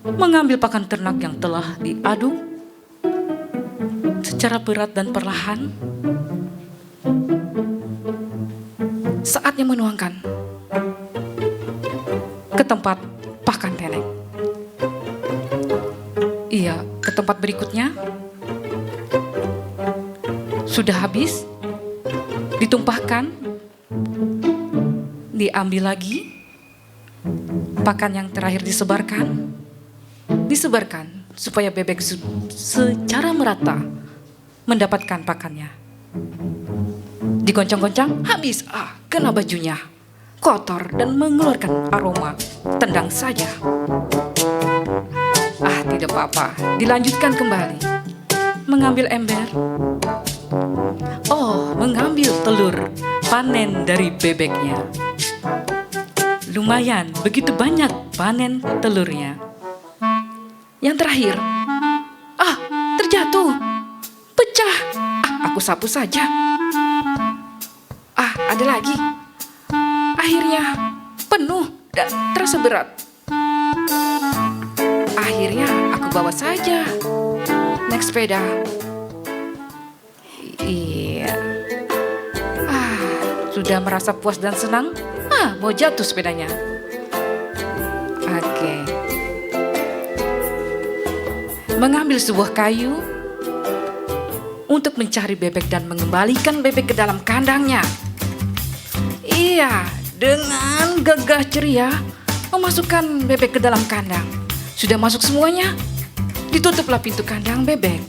mengambil pakan ternak yang telah diaduk secara berat dan perlahan. Saatnya menuangkan ke tempat pakan tenek. Iya, ke tempat berikutnya. Sudah habis, ditumpahkan, diambil lagi, pakan yang terakhir disebarkan supaya bebek secara merata mendapatkan pakannya. Digoncang-goncang, habis, kena bajunya, kotor dan mengeluarkan aroma. Tendang saja. Tidak apa-apa, dilanjutkan kembali. Mengambil ember. Mengambil telur panen dari bebeknya. Lumayan, begitu banyak panen telurnya. Yang terakhir, terjatuh, pecah. Aku sapu saja. Ada lagi. Akhirnya penuh dan terasa berat. Akhirnya aku bawa saja naik sepeda. Iya. Sudah merasa puas dan senang. Mau jatuh sepedanya. Oke. Mengambil sebuah kayu untuk mencari bebek dan mengembalikan bebek ke dalam kandangnya. Iya, dengan gagah ceria memasukkan bebek ke dalam kandang. Sudah masuk semuanya, ditutuplah pintu kandang bebek.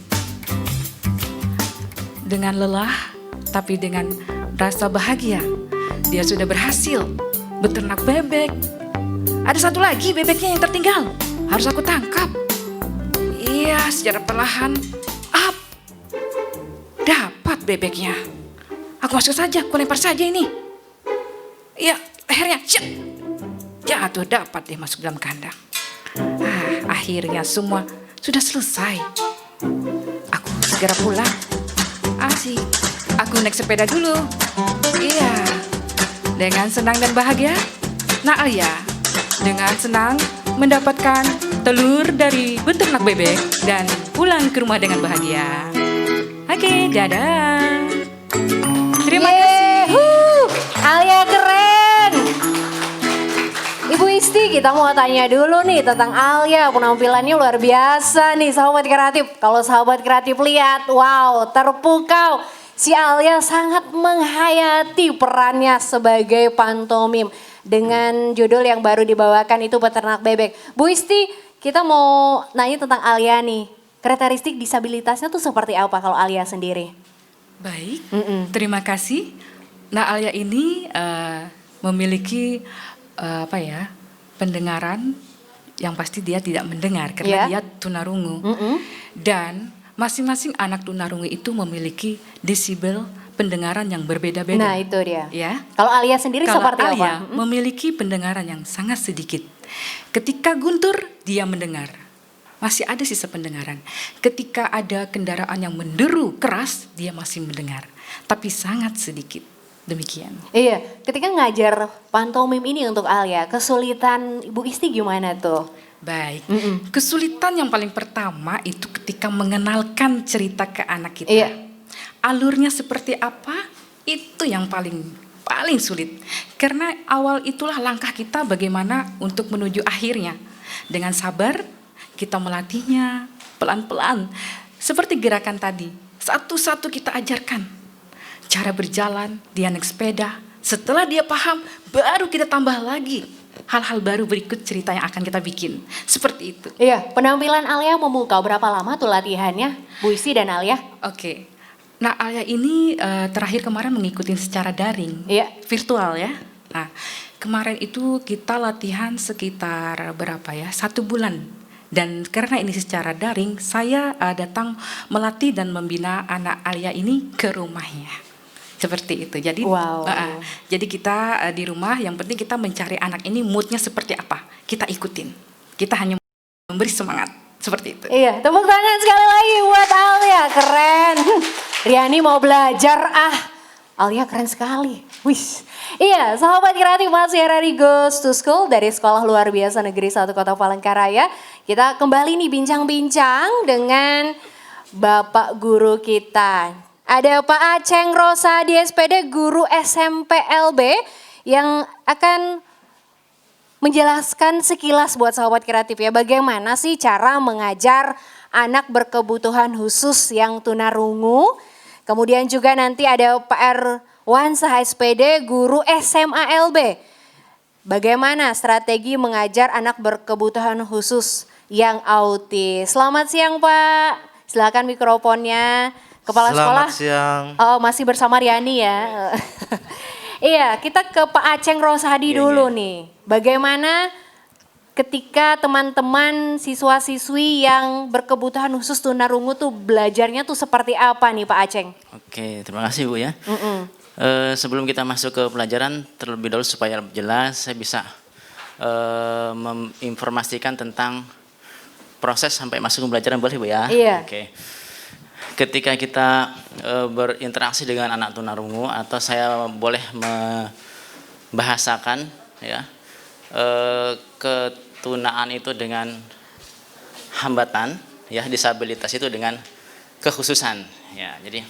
Dengan lelah, tapi dengan rasa bahagia, dia sudah berhasil beternak bebek. Ada satu lagi bebeknya yang tertinggal, harus aku tangkap. Iya, secara perlahan, dapat bebeknya. Aku masuk saja, aku lempar saja ini. Ya, Akhirnya jatuh dapat dia masuk dalam kandang. Akhirnya semua sudah selesai. Aku segera pulang. Asik. Aku naik sepeda dulu. Iya. Dengan senang dan bahagia, Alia dengan senang mendapatkan telur dari beternak bebek dan pulang ke rumah dengan bahagia. Oke, dadah. Terima kasih. Alia keren. Ibu Isti, kita mau tanya dulu nih tentang Alia. Penampilannya luar biasa nih sahabat kreatif. Kalau sahabat kreatif lihat, wow, terpukau. Si Alia sangat menghayati perannya sebagai pantomim. Dengan judul yang baru dibawakan itu Peternak Bebek. Bu Isti, kita mau nanya tentang Alia nih. Karakteristik disabilitasnya tuh seperti apa kalau Alia sendiri? Baik, terima kasih. Alia ini memiliki pendengaran yang pasti dia tidak mendengar karena dia tunarungu. Dan masing-masing anak tunarungu itu memiliki desibel pendengaran yang berbeda-beda. Nah, itu dia. Ya. Kalau Alia sendiri Kalau seperti Alia apa? memiliki pendengaran yang sangat sedikit. Ketika guntur, dia mendengar. Masih ada sisa pendengaran. Ketika ada kendaraan yang menderu keras, dia masih mendengar. Tapi sangat sedikit. Demikian. Iya, ketika ngajar pantomim ini untuk Alia, kesulitan Ibu Isti gimana tuh? Baik, kesulitan yang paling pertama itu ketika mengenalkan cerita ke anak kita. Iya. Alurnya seperti apa, itu yang paling sulit. Karena awal itulah langkah kita bagaimana untuk menuju akhirnya. Dengan sabar, kita melatihnya pelan-pelan. Seperti gerakan tadi, satu-satu kita ajarkan. Cara berjalan, dia naik sepeda. Setelah dia paham, baru kita tambah lagi hal-hal baru berikut cerita yang akan kita bikin. Seperti itu. Iya, penampilan Alia memukau. Berapa lama tuh latihannya, Bu Isti dan Alia? Oke. Nah, Alia ini terakhir kemarin mengikuti secara daring, virtual ya. Nah, kemarin itu kita latihan sekitar berapa ya? 1 bulan. Dan karena ini secara daring, saya datang melatih dan membina anak Alia ini ke rumahnya. Seperti itu. Jadi, jadi kita di rumah, yang penting kita mencari anak ini moodnya seperti apa. Kita ikutin. Kita hanya memberi semangat. Seperti itu. Iya, tepuk tangan sekali lagi buat Alia, keren. Riani mau belajar, Alia keren sekali. Wis. Iya, sahabat kreatif masih RRI Goes to School dari Sekolah Luar Biasa Negeri 1 Kota Palangkaraya. Kita kembali nih bincang-bincang dengan Bapak Guru kita. Ada Pak Aceng Rosadi SPD, Guru SMP LB yang akan menjelaskan sekilas buat sahabat kreatif ya. Bagaimana sih cara mengajar anak berkebutuhan khusus yang tunarungu. Kemudian juga nanti ada Pak Erwansa SPD, Guru SMA LB. Bagaimana strategi mengajar anak berkebutuhan khusus yang autis. Selamat siang Pak, silakan mikrofonnya. Kepala sekolah. Selamat siang. Oh, masih bersama Riani ya. Iya, kita ke Pak Aceng Rosadi dulu nih. Bagaimana ketika teman-teman siswa-siswi yang berkebutuhan khusus tunarungu tuh belajarnya tuh seperti apa nih Pak Aceng? Oke, terima kasih Bu ya. Sebelum kita masuk ke pelajaran, terlebih dahulu supaya jelas, saya bisa menginformasikan tentang proses sampai masuk ke pelajaran, boleh Bu ya? Iya. Oke. Ketika kita berinteraksi dengan anak tunarungu, atau saya boleh membahasakan ya, ketunaan itu dengan hambatan, ya, disabilitas itu dengan kekhususan, ya. Jadi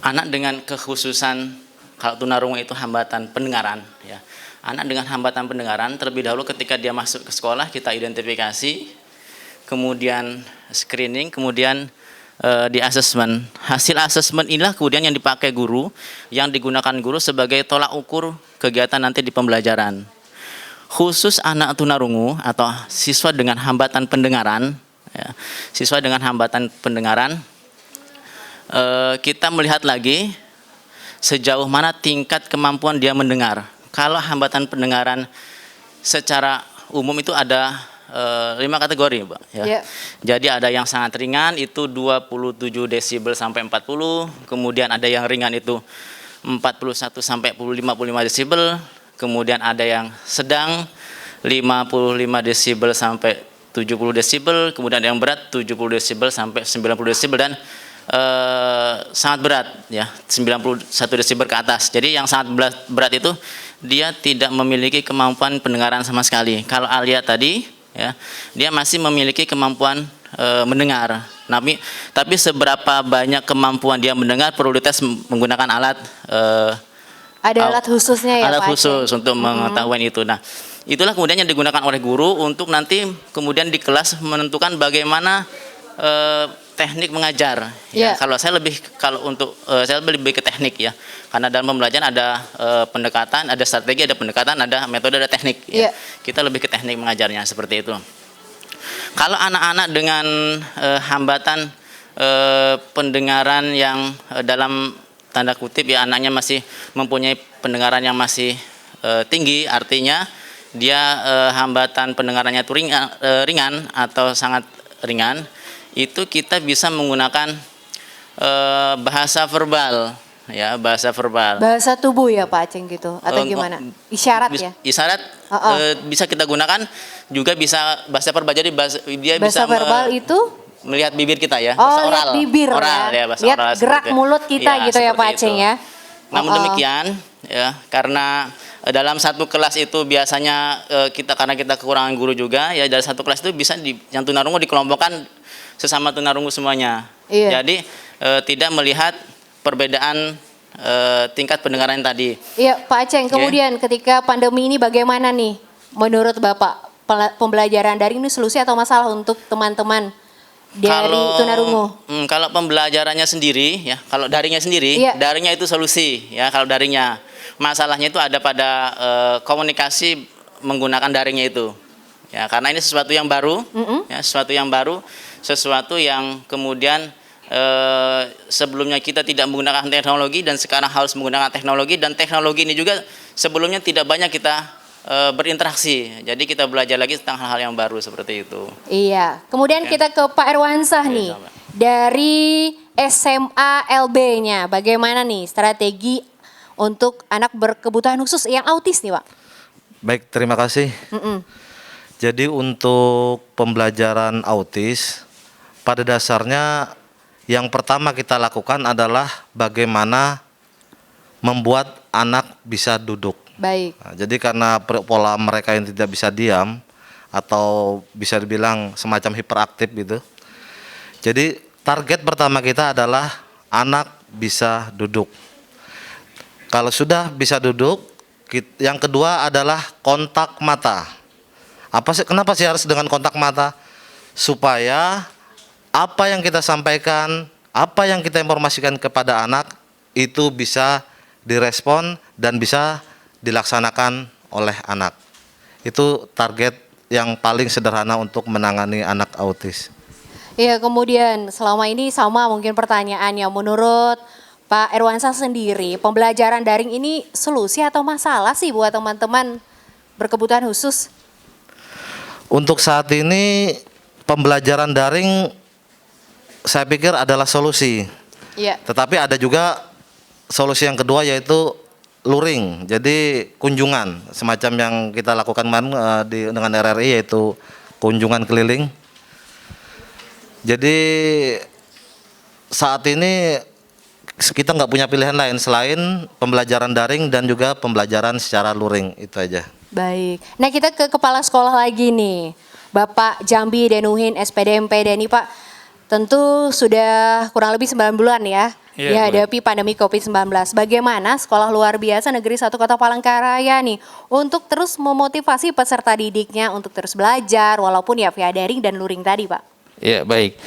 anak dengan kekhususan, kalau tunarungu itu hambatan pendengaran, ya. Anak dengan hambatan pendengaran terlebih dahulu ketika dia masuk ke sekolah kita identifikasi, kemudian screening, kemudian di asesmen. Hasil asesmen inilah kemudian yang dipakai guru, yang digunakan guru sebagai tolak ukur kegiatan nanti di pembelajaran. Khusus anak tunarungu atau siswa dengan hambatan pendengaran, ya, siswa dengan hambatan pendengaran, kita melihat lagi sejauh mana tingkat kemampuan dia mendengar. Kalau hambatan pendengaran secara umum itu ada 5 kategori, Mbak. Ya. Jadi ada yang sangat ringan itu 27 desibel sampai 40, kemudian ada yang ringan itu 41 sampai 55 desibel, kemudian ada yang sedang 55 desibel sampai 70 desibel, kemudian ada yang berat 70 desibel sampai 90 desibel, dan sangat berat ya 91 desibel ke atas. Jadi yang sangat berat itu dia tidak memiliki kemampuan pendengaran sama sekali. Kalau Alia tadi ya, dia masih memiliki kemampuan mendengar. Tapi seberapa banyak kemampuan dia mendengar perlu dites menggunakan alat alat khususnya ya alat Pak khusus Aceh? untuk mengetahui itu. Nah, itulah kemudian yang digunakan oleh guru untuk nanti kemudian di kelas menentukan bagaimana teknik mengajar. Ya, kalau saya lebih saya lebih ke teknik ya. Karena dalam pembelajaran ada pendekatan, ada strategi, ada pendekatan, ada metode, ada teknik. Ya. Kita lebih ke teknik mengajarnya seperti itu. Kalau anak-anak dengan hambatan pendengaran yang dalam tanda kutip ya, anaknya masih mempunyai pendengaran yang masih tinggi, artinya dia hambatan pendengarannya itu ringan atau sangat ringan, itu kita bisa menggunakan bahasa verbal ya, bahasa verbal. Bahasa tubuh ya Pak Aceh gitu atau gimana? Isyarat ya? Isyarat bisa kita gunakan, juga bisa bahasa verbal. Jadi dia bahasa bisa verbal itu melihat bibir kita ya, oh, bahasa oral. lihat bibir oral, ya. Bahasa lihat oral gerak mulut kita ya, gitu ya Pak Aceh ya. Namun demikian ya, karena dalam satu kelas itu biasanya karena kita kekurangan guru juga ya, dari satu kelas itu bisa yang tunarungu dikelompokkan sesama tunarungu semuanya. Iya. Jadi tidak melihat perbedaan tingkat pendengaran tadi. Iya Pak Aceh, kemudian ketika pandemi ini bagaimana nih menurut Bapak, pembelajaran daring ini solusi atau masalah untuk teman-teman dari tunarungu? Kalau pembelajarannya sendiri ya, kalau daringnya sendiri, daringnya itu solusi ya. Kalau daringnya, masalahnya itu ada pada komunikasi menggunakan daringnya itu ya, karena ini sesuatu yang baru ya, sesuatu yang kemudian sebelumnya kita tidak menggunakan teknologi dan sekarang harus menggunakan teknologi, dan teknologi ini juga sebelumnya tidak banyak kita berinteraksi. Jadi kita belajar lagi tentang hal-hal yang baru seperti itu. Iya. Kemudian kita ke Pak Erwansah nih. Dari SMA LB-nya, bagaimana nih strategi untuk anak berkebutuhan khusus yang autis nih Pak? Baik, terima kasih. Jadi untuk pembelajaran autis, pada dasarnya yang pertama kita lakukan adalah bagaimana membuat anak bisa duduk. Baik. Nah, jadi karena pola mereka yang tidak bisa diam atau bisa dibilang semacam hiperaktif gitu. Jadi target pertama kita adalah anak bisa duduk. Kalau sudah bisa duduk, yang kedua adalah kontak mata. Kenapa sih harus dengan kontak mata? Supaya apa yang kita sampaikan, apa yang kita informasikan kepada anak itu bisa direspon dan bisa dilaksanakan oleh anak. Itu target yang paling sederhana untuk menangani anak autis. Iya, kemudian selama ini sama mungkin pertanyaannya, menurut Pak Erwansah sendiri, pembelajaran daring ini solusi atau masalah sih buat teman-teman berkebutuhan khusus? Untuk saat ini pembelajaran daring saya pikir adalah solusi. Iya. Tetapi ada juga solusi yang kedua, yaitu luring. Jadi kunjungan semacam yang kita lakukan dengan RRI, yaitu kunjungan keliling. Jadi saat ini kita nggak punya pilihan lain selain pembelajaran daring dan juga pembelajaran secara luring, itu aja. Baik. Nah, kita ke kepala sekolah lagi nih. Bapak Jambi Denuhin SPDMP Deni Pak, tentu sudah kurang lebih 9 bulan ya dihadapi pandemi COVID-19. Bagaimana Sekolah Luar Biasa Negeri 1 Kota Palangkaraya nih untuk terus memotivasi peserta didiknya untuk terus belajar walaupun ya via daring dan luring tadi Pak? Ya baik,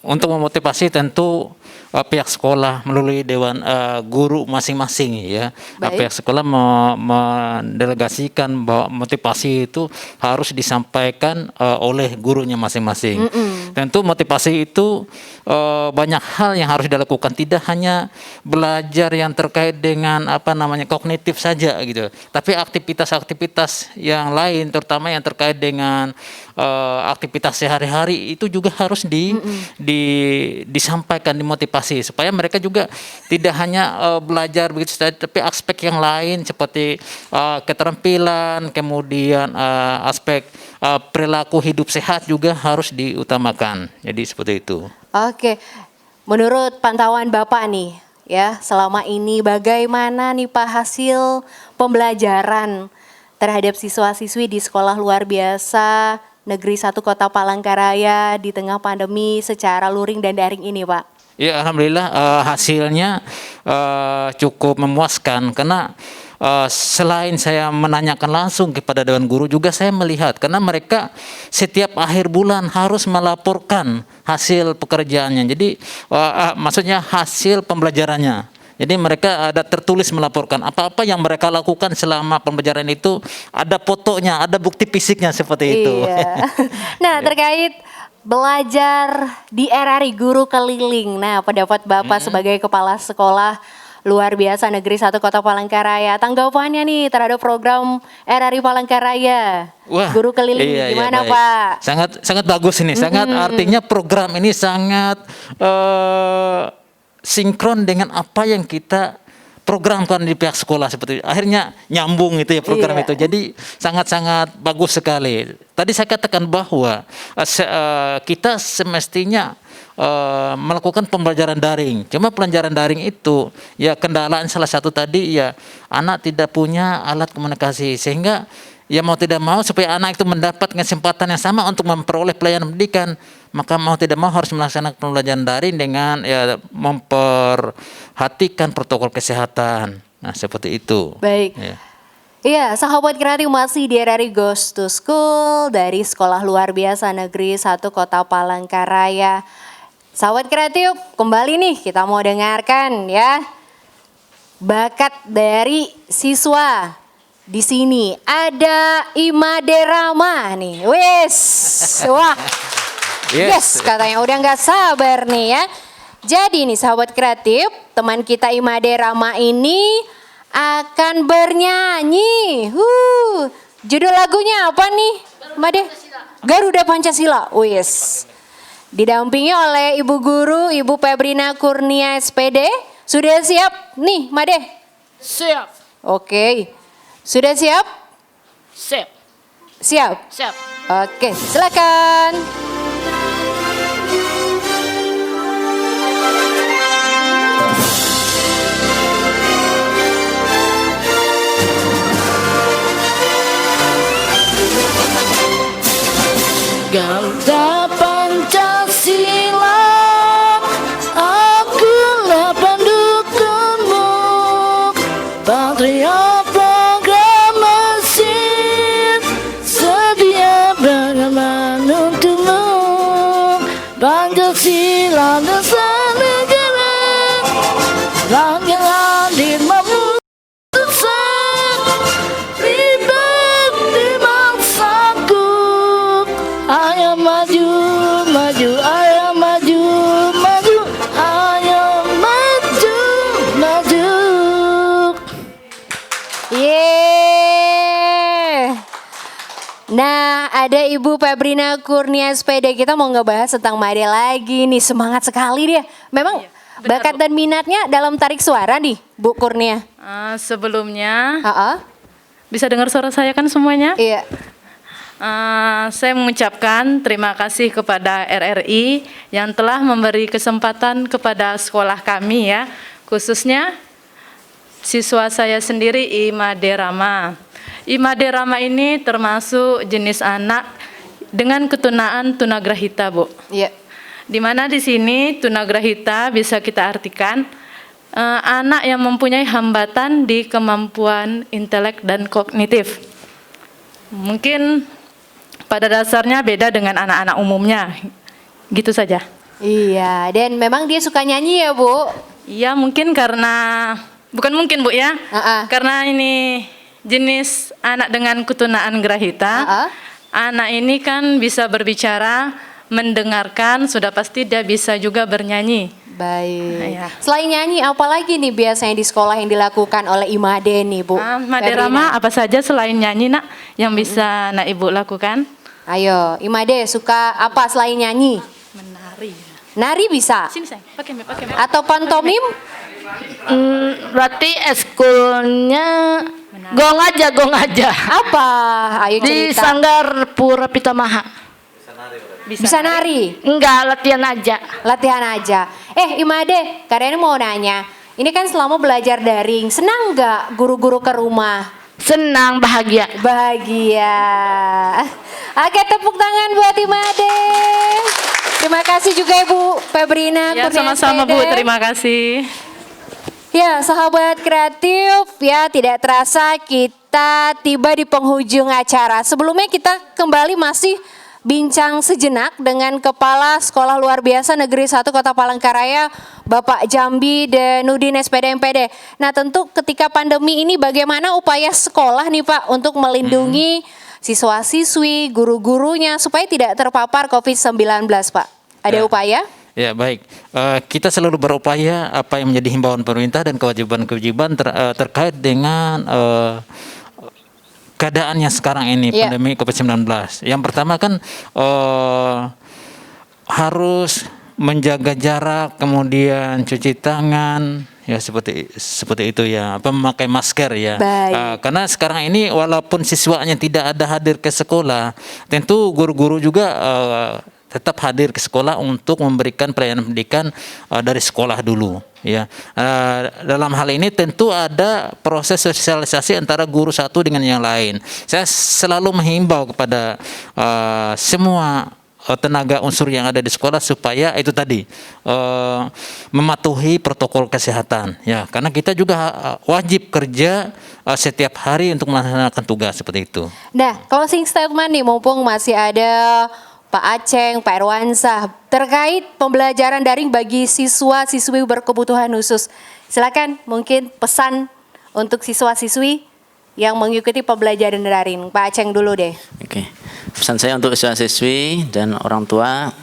untuk memotivasi tentu pihak sekolah melalui dewan guru masing-masing ya. Pihak sekolah mendelegasikan bahwa motivasi itu harus disampaikan oleh gurunya masing-masing. Tentu motivasi itu banyak hal yang harus dilakukan, tidak hanya belajar yang terkait dengan kognitif saja gitu, tapi aktivitas-aktivitas yang lain, terutama yang terkait dengan aktivitas sehari-hari itu juga harus disampaikan, dimotivasi motivasi supaya mereka juga tidak hanya belajar begitu saja, tapi aspek yang lain seperti keterampilan, kemudian aspek perilaku hidup sehat juga harus diutamakan. Jadi seperti itu. Oke, menurut pantauan Bapak nih, ya selama ini bagaimana nih Pak hasil pembelajaran terhadap siswa-siswi di sekolah luar biasa Negeri 1 Kota Palangkaraya di tengah pandemi secara luring dan daring ini, Pak? Ya, alhamdulillah hasilnya cukup memuaskan karena selain saya menanyakan langsung kepada Dewan Guru juga saya melihat karena mereka setiap akhir bulan harus melaporkan hasil pekerjaannya. Jadi maksudnya hasil pembelajarannya. Jadi mereka ada tertulis melaporkan apa-apa yang mereka lakukan selama pembelajaran itu, ada fotonya, ada bukti fisiknya seperti itu. Iya. Nah, terkait belajar di RRI Guru Keliling. Nah, pendapat Bapak sebagai kepala sekolah luar biasa Negeri 1 Kota Palangkaraya, tanggapannya nih terhadap program RRI Palangkaraya. Wah, Guru Keliling gimana baik. Pak? Sangat bagus ini, sangat artinya program ini sangat sinkron dengan apa yang kita programkan di pihak sekolah seperti itu. Akhirnya nyambung itu ya program itu. Jadi sangat-sangat bagus sekali. Tadi saya katakan bahwa kita semestinya melakukan pembelajaran daring. Cuma pembelajaran daring itu ya kendalaan salah satu tadi ya anak tidak punya alat komunikasi sehingga ya mau tidak mau supaya anak itu mendapat kesempatan yang sama untuk memperoleh pelayanan pendidikan, maka mau tidak mau harus melaksanakan pembelajaran daring dengan ya memperhatikan protokol kesehatan. Nah, seperti itu. Baik. Ya. Iya, sahabat kreatif masih di RRI Goes to School dari Sekolah Luar Biasa Negeri 1 Kota Palangkaraya. Sahabat kreatif, kembali nih kita mau dengarkan ya bakat dari siswa. Di sini ada Imade Rama nih, wes, wah, yes katanya udah nggak sabar nih ya. Jadi nih sahabat kreatif, teman kita Imade Rama ini akan bernyanyi. Judul lagunya apa nih, Imade? Garuda Pancasila, wes. Didampingi oleh Ibu Guru, Ibu Febrina Kurnia SPD. Sudah siap nih, Made? Siap. Oke. Sudah siap? Siap. Siap? Siap. Oke, silakan. Garuda Pancasila, akulah pendukungmu, patriot proklamasi, sedia berkorban untukmu. Pancasila nusa negara, langkah di bangsa, ribet di bangsaku. Ayo maju, maju, ayo maju, maju, ayo maju, maju. Yeay. Nah, ada Ibu Febrina Kurnia SPD. Kita mau ngebahas tentang Made lagi nih. Semangat sekali dia. Memang bakat dan minatnya dalam tarik suara nih, Bu Kurnia. Sebelumnya, bisa dengar suara saya kan semuanya? Iya. Saya mengucapkan terima kasih kepada RRI yang telah memberi kesempatan kepada sekolah kami ya, khususnya siswa saya sendiri Imade Rama. Imade Rama ini termasuk jenis anak dengan ketunaan tunagrahita, Bu. Iya. Di mana di sini tunagrahita bisa kita artikan anak yang mempunyai hambatan di kemampuan intelek dan kognitif. Mungkin pada dasarnya beda dengan anak-anak umumnya, gitu saja. Iya, dan memang dia suka nyanyi ya, Bu? Iya, mungkin karena, bukan mungkin Bu ya, karena ini jenis anak dengan ketunaan grahita, anak ini kan bisa berbicara, mendengarkan, sudah pasti dia bisa juga bernyanyi. Baik. Selain nyanyi, apa lagi nih biasanya di sekolah yang dilakukan oleh Imade nih, Bu? Imade Rama, apa saja selain nyanyi, Nak, yang bisa Nak Ibu lakukan? Ayo, Imade suka apa selain nyanyi? Menari. Nari bisa? Sini sayang, pakai map. Atau pantomim? Berarti eskulnya gong aja. Apa? Ayo Di cerita. Sanggar Pura Pitamaha. Bisa nari? Enggak, latihan aja. Latihan aja. Imade, Karyani mau nanya. Ini kan selama belajar daring, senang nggak guru-guru ke rumah? Senang, bahagia. Bahagia. Oke, tepuk tangan buat Imade. Terima kasih juga Ibu Febrina. Ya, Kurnia sama-sama Bu, SPD. terima kasih. Ya, sahabat kreatif, ya tidak terasa kita tiba di penghujung acara. Sebelumnya kita kembali masih bincang sejenak dengan Kepala Sekolah Luar Biasa Negeri 1 Kota Palangkaraya, Bapak Jambi Denudin SPD MPD. Nah, tentu ketika pandemi ini bagaimana upaya sekolah nih Pak untuk melindungi siswa-siswi, guru-gurunya supaya tidak terpapar COVID-19 Pak? Ada upaya? Ya baik, kita selalu berupaya apa yang menjadi himbauan pemerintah dan kewajiban-kewajiban terkait dengan keadaannya sekarang ini, pandemi COVID-19. Yang pertama kan harus menjaga jarak, kemudian cuci tangan, ya seperti itu ya, memakai masker ya. Karena sekarang ini walaupun siswanya tidak ada hadir ke sekolah, tentu guru-guru juga tetap hadir ke sekolah untuk memberikan pelayanan pendidikan dari sekolah dulu ya. Dalam hal ini tentu ada proses sosialisasi antara guru satu dengan yang lain. Saya selalu menghimbau kepada semua tenaga unsur yang ada di sekolah supaya itu tadi mematuhi protokol kesehatan ya, karena kita juga wajib kerja setiap hari untuk melaksanakan tugas seperti itu. Nah, closing statement nih mumpung masih ada Pak Aceng, Pak Irwansah terkait pembelajaran daring bagi siswa-siswi berkebutuhan khusus. Silakan mungkin pesan untuk siswa-siswi yang mengikuti pembelajaran daring. Pak Aceng dulu deh. Oke. Pesan saya untuk siswa-siswi dan orang tua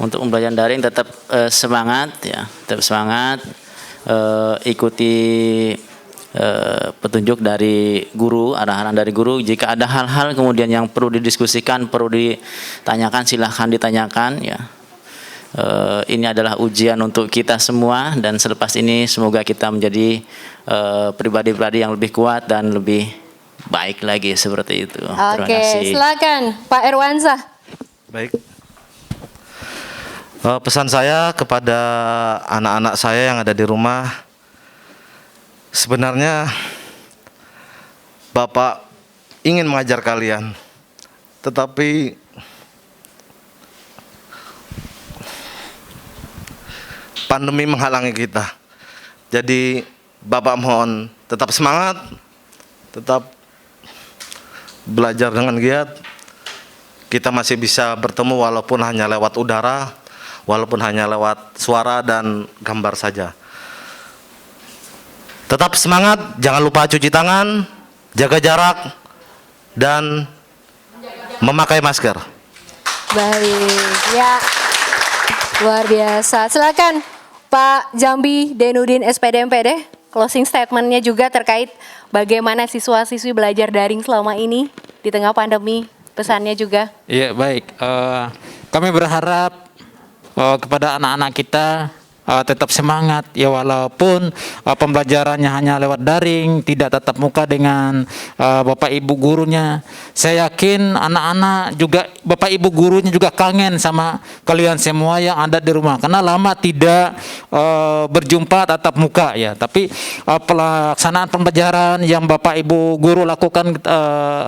untuk pembelajaran daring tetap semangat ya, tetap semangat, ikuti petunjuk dari guru, arahan dari guru. Jika ada hal-hal kemudian yang perlu didiskusikan, perlu ditanyakan, silahkan ditanyakan ya. Ini adalah ujian untuk kita semua dan selepas ini semoga kita menjadi pribadi-pribadi yang lebih kuat dan lebih baik lagi seperti itu. Terima kasih. Silakan Pak Irwansah. Baik. Pesan saya kepada anak-anak saya yang ada di rumah, sebenarnya Bapak ingin mengajar kalian, tetapi pandemi menghalangi kita. Jadi Bapak mohon tetap semangat, tetap belajar dengan giat. Kita masih bisa bertemu walaupun hanya lewat udara, walaupun hanya lewat suara dan gambar saja. Tetap semangat, jangan lupa cuci tangan, jaga jarak, dan memakai masker. Baik, ya luar biasa. Silakan Pak Jambi Denudin SPD MPD, closing statementnya juga terkait bagaimana siswa-siswi belajar daring selama ini di tengah pandemi, pesannya juga. Iya baik, kami berharap kepada anak-anak kita tetap semangat ya, walaupun pembelajarannya hanya lewat daring, tidak tatap muka dengan bapak ibu gurunya. Saya yakin anak-anak juga, bapak ibu gurunya juga kangen sama kalian semua yang ada di rumah, karena lama tidak berjumpa tatap muka ya. Tapi pelaksanaan pembelajaran yang bapak ibu guru lakukan,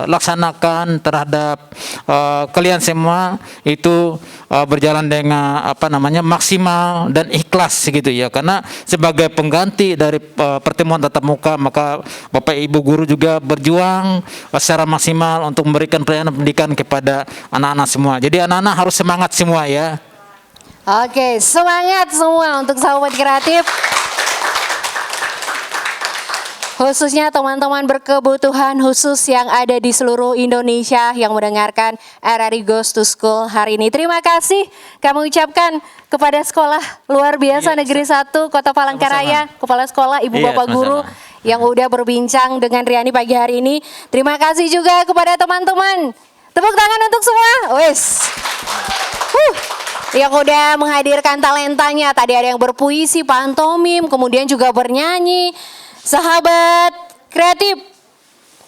laksanakan terhadap kalian semua itu berjalan dengan maksimal dan ikhlas gitu ya, karena sebagai pengganti dari pertemuan tatap muka, maka bapak ibu guru juga berjuang secara maksimal untuk memberikan pelayanan pendidikan kepada anak-anak semua. Jadi anak-anak harus semangat semua ya. Oke, semangat semua untuk sahabat kreatif. Khususnya teman-teman berkebutuhan khusus yang ada di seluruh Indonesia yang mendengarkan RRI Goes to School hari ini. Terima kasih kami ucapkan kepada Sekolah Luar Biasa Negeri 1 Kota Palangkaraya, Kepala Sekolah, Ibu Bapak Guru yang udah berbincang dengan Riani pagi hari ini. Terima kasih juga kepada teman-teman. Tepuk tangan untuk semua. Wes. yang udah menghadirkan talentanya. Tadi ada yang berpuisi, pantomim, kemudian juga bernyanyi. Sahabat kreatif,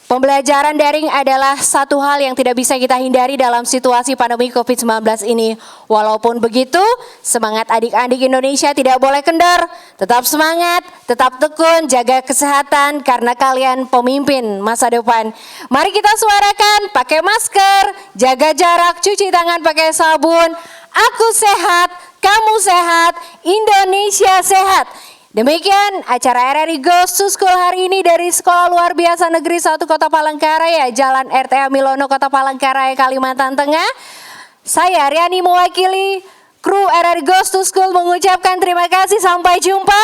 pembelajaran daring adalah satu hal yang tidak bisa kita hindari dalam situasi pandemi COVID-19 ini. Walaupun begitu, semangat adik-adik Indonesia tidak boleh kendor. Tetap semangat, tetap tekun, jaga kesehatan karena kalian pemimpin masa depan. Mari kita suarakan, pakai masker, jaga jarak, cuci tangan pakai sabun. Aku sehat, kamu sehat, Indonesia sehat. Demikian acara RRI Goes to School hari ini dari Sekolah Luar Biasa Negeri 1 Kota Palangkaraya, Jalan RT Milono, Kota Palangkaraya, Kalimantan Tengah. Saya Riani mewakili kru RRI Goes to School mengucapkan terima kasih, sampai jumpa.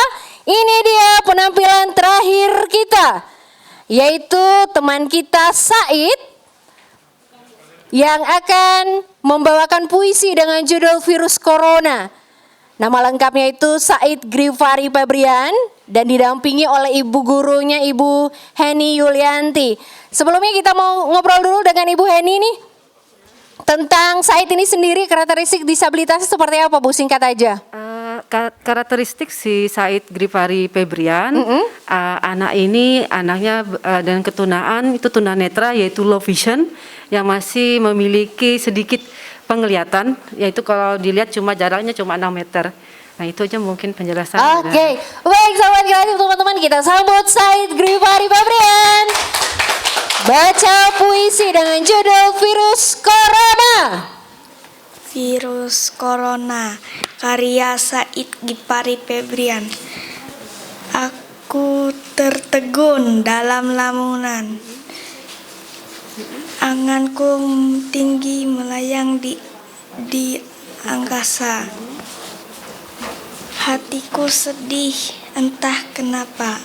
Ini dia penampilan terakhir kita, yaitu teman kita Said yang akan membawakan puisi dengan judul Virus Corona. Nama lengkapnya itu Said Grifari Febrian dan didampingi oleh ibu gurunya Ibu Heni Yulianti. Sebelumnya kita mau ngobrol dulu dengan Ibu Heni nih tentang Said ini sendiri, karakteristik disabilitasnya seperti apa Bu, singkat aja. Karakteristik si Said Grifari Febrian, anak ini anaknya dengan ketunaan itu tunanetra, yaitu low vision, yang masih memiliki sedikit penglihatan, yaitu kalau dilihat cuma jaraknya cuma 6 meter. Nah itu aja mungkin penjelasan. Oke, baik sahabat kreatif teman-teman, kita sambut Said Grifari Febrian baca puisi dengan judul Virus Corona. Virus Corona, karya Said Grifari Febrian. Aku tertegun dalam lamunan, anganku tinggi melayang di angkasa. Hatiku sedih entah kenapa,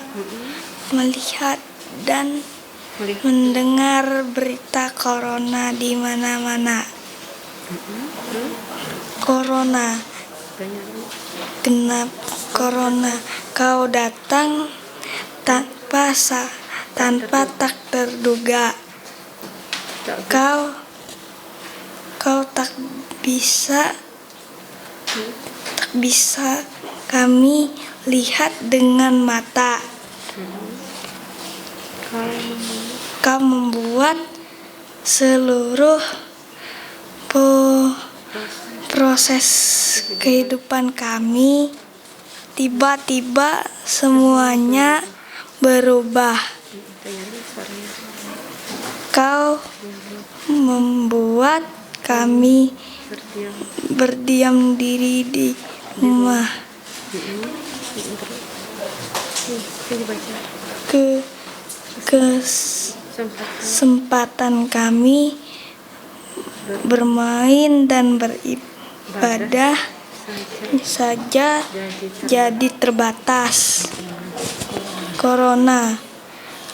melihat dan mendengar berita corona di mana-mana. Corona, kenapa corona kau datang tanpa tak terduga. Kau tak bisa kami lihat dengan mata. Kau membuat seluruh proses kehidupan kami tiba-tiba semuanya berubah. Kau membuat kami berdiam diri di rumah. Kesempatan kami bermain dan beribadah saja jadi terbatas. Corona,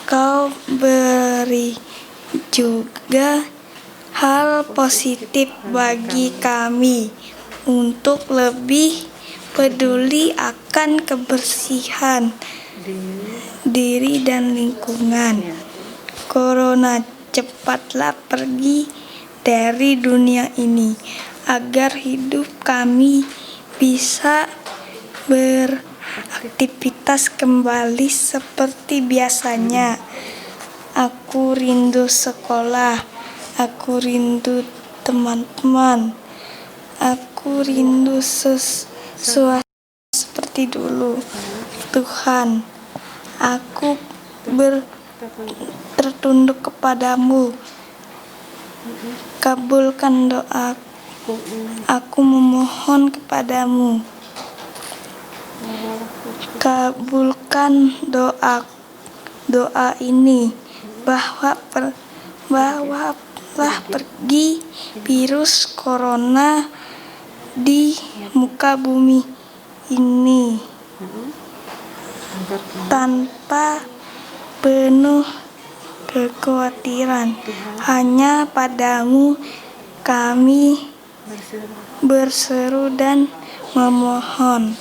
kau beri juga hal positif bagi kami untuk lebih peduli akan kebersihan diri dan lingkungan. Corona, cepatlah pergi dari dunia ini agar hidup kami bisa beraktivitas kembali seperti biasanya. Aku rindu sekolah, aku rindu teman-teman, aku rindu suasana seperti dulu. Tuhan, aku tertunduk kepadamu. Kabulkan doa, aku memohon kepadamu. Kabulkan doa ini, bawalah pergi virus corona di muka bumi ini tanpa penuh kekhawatiran. Hanya padamu kami berseru dan memohon.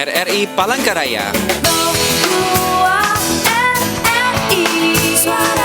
RRI Palangkaraya. RRI Suara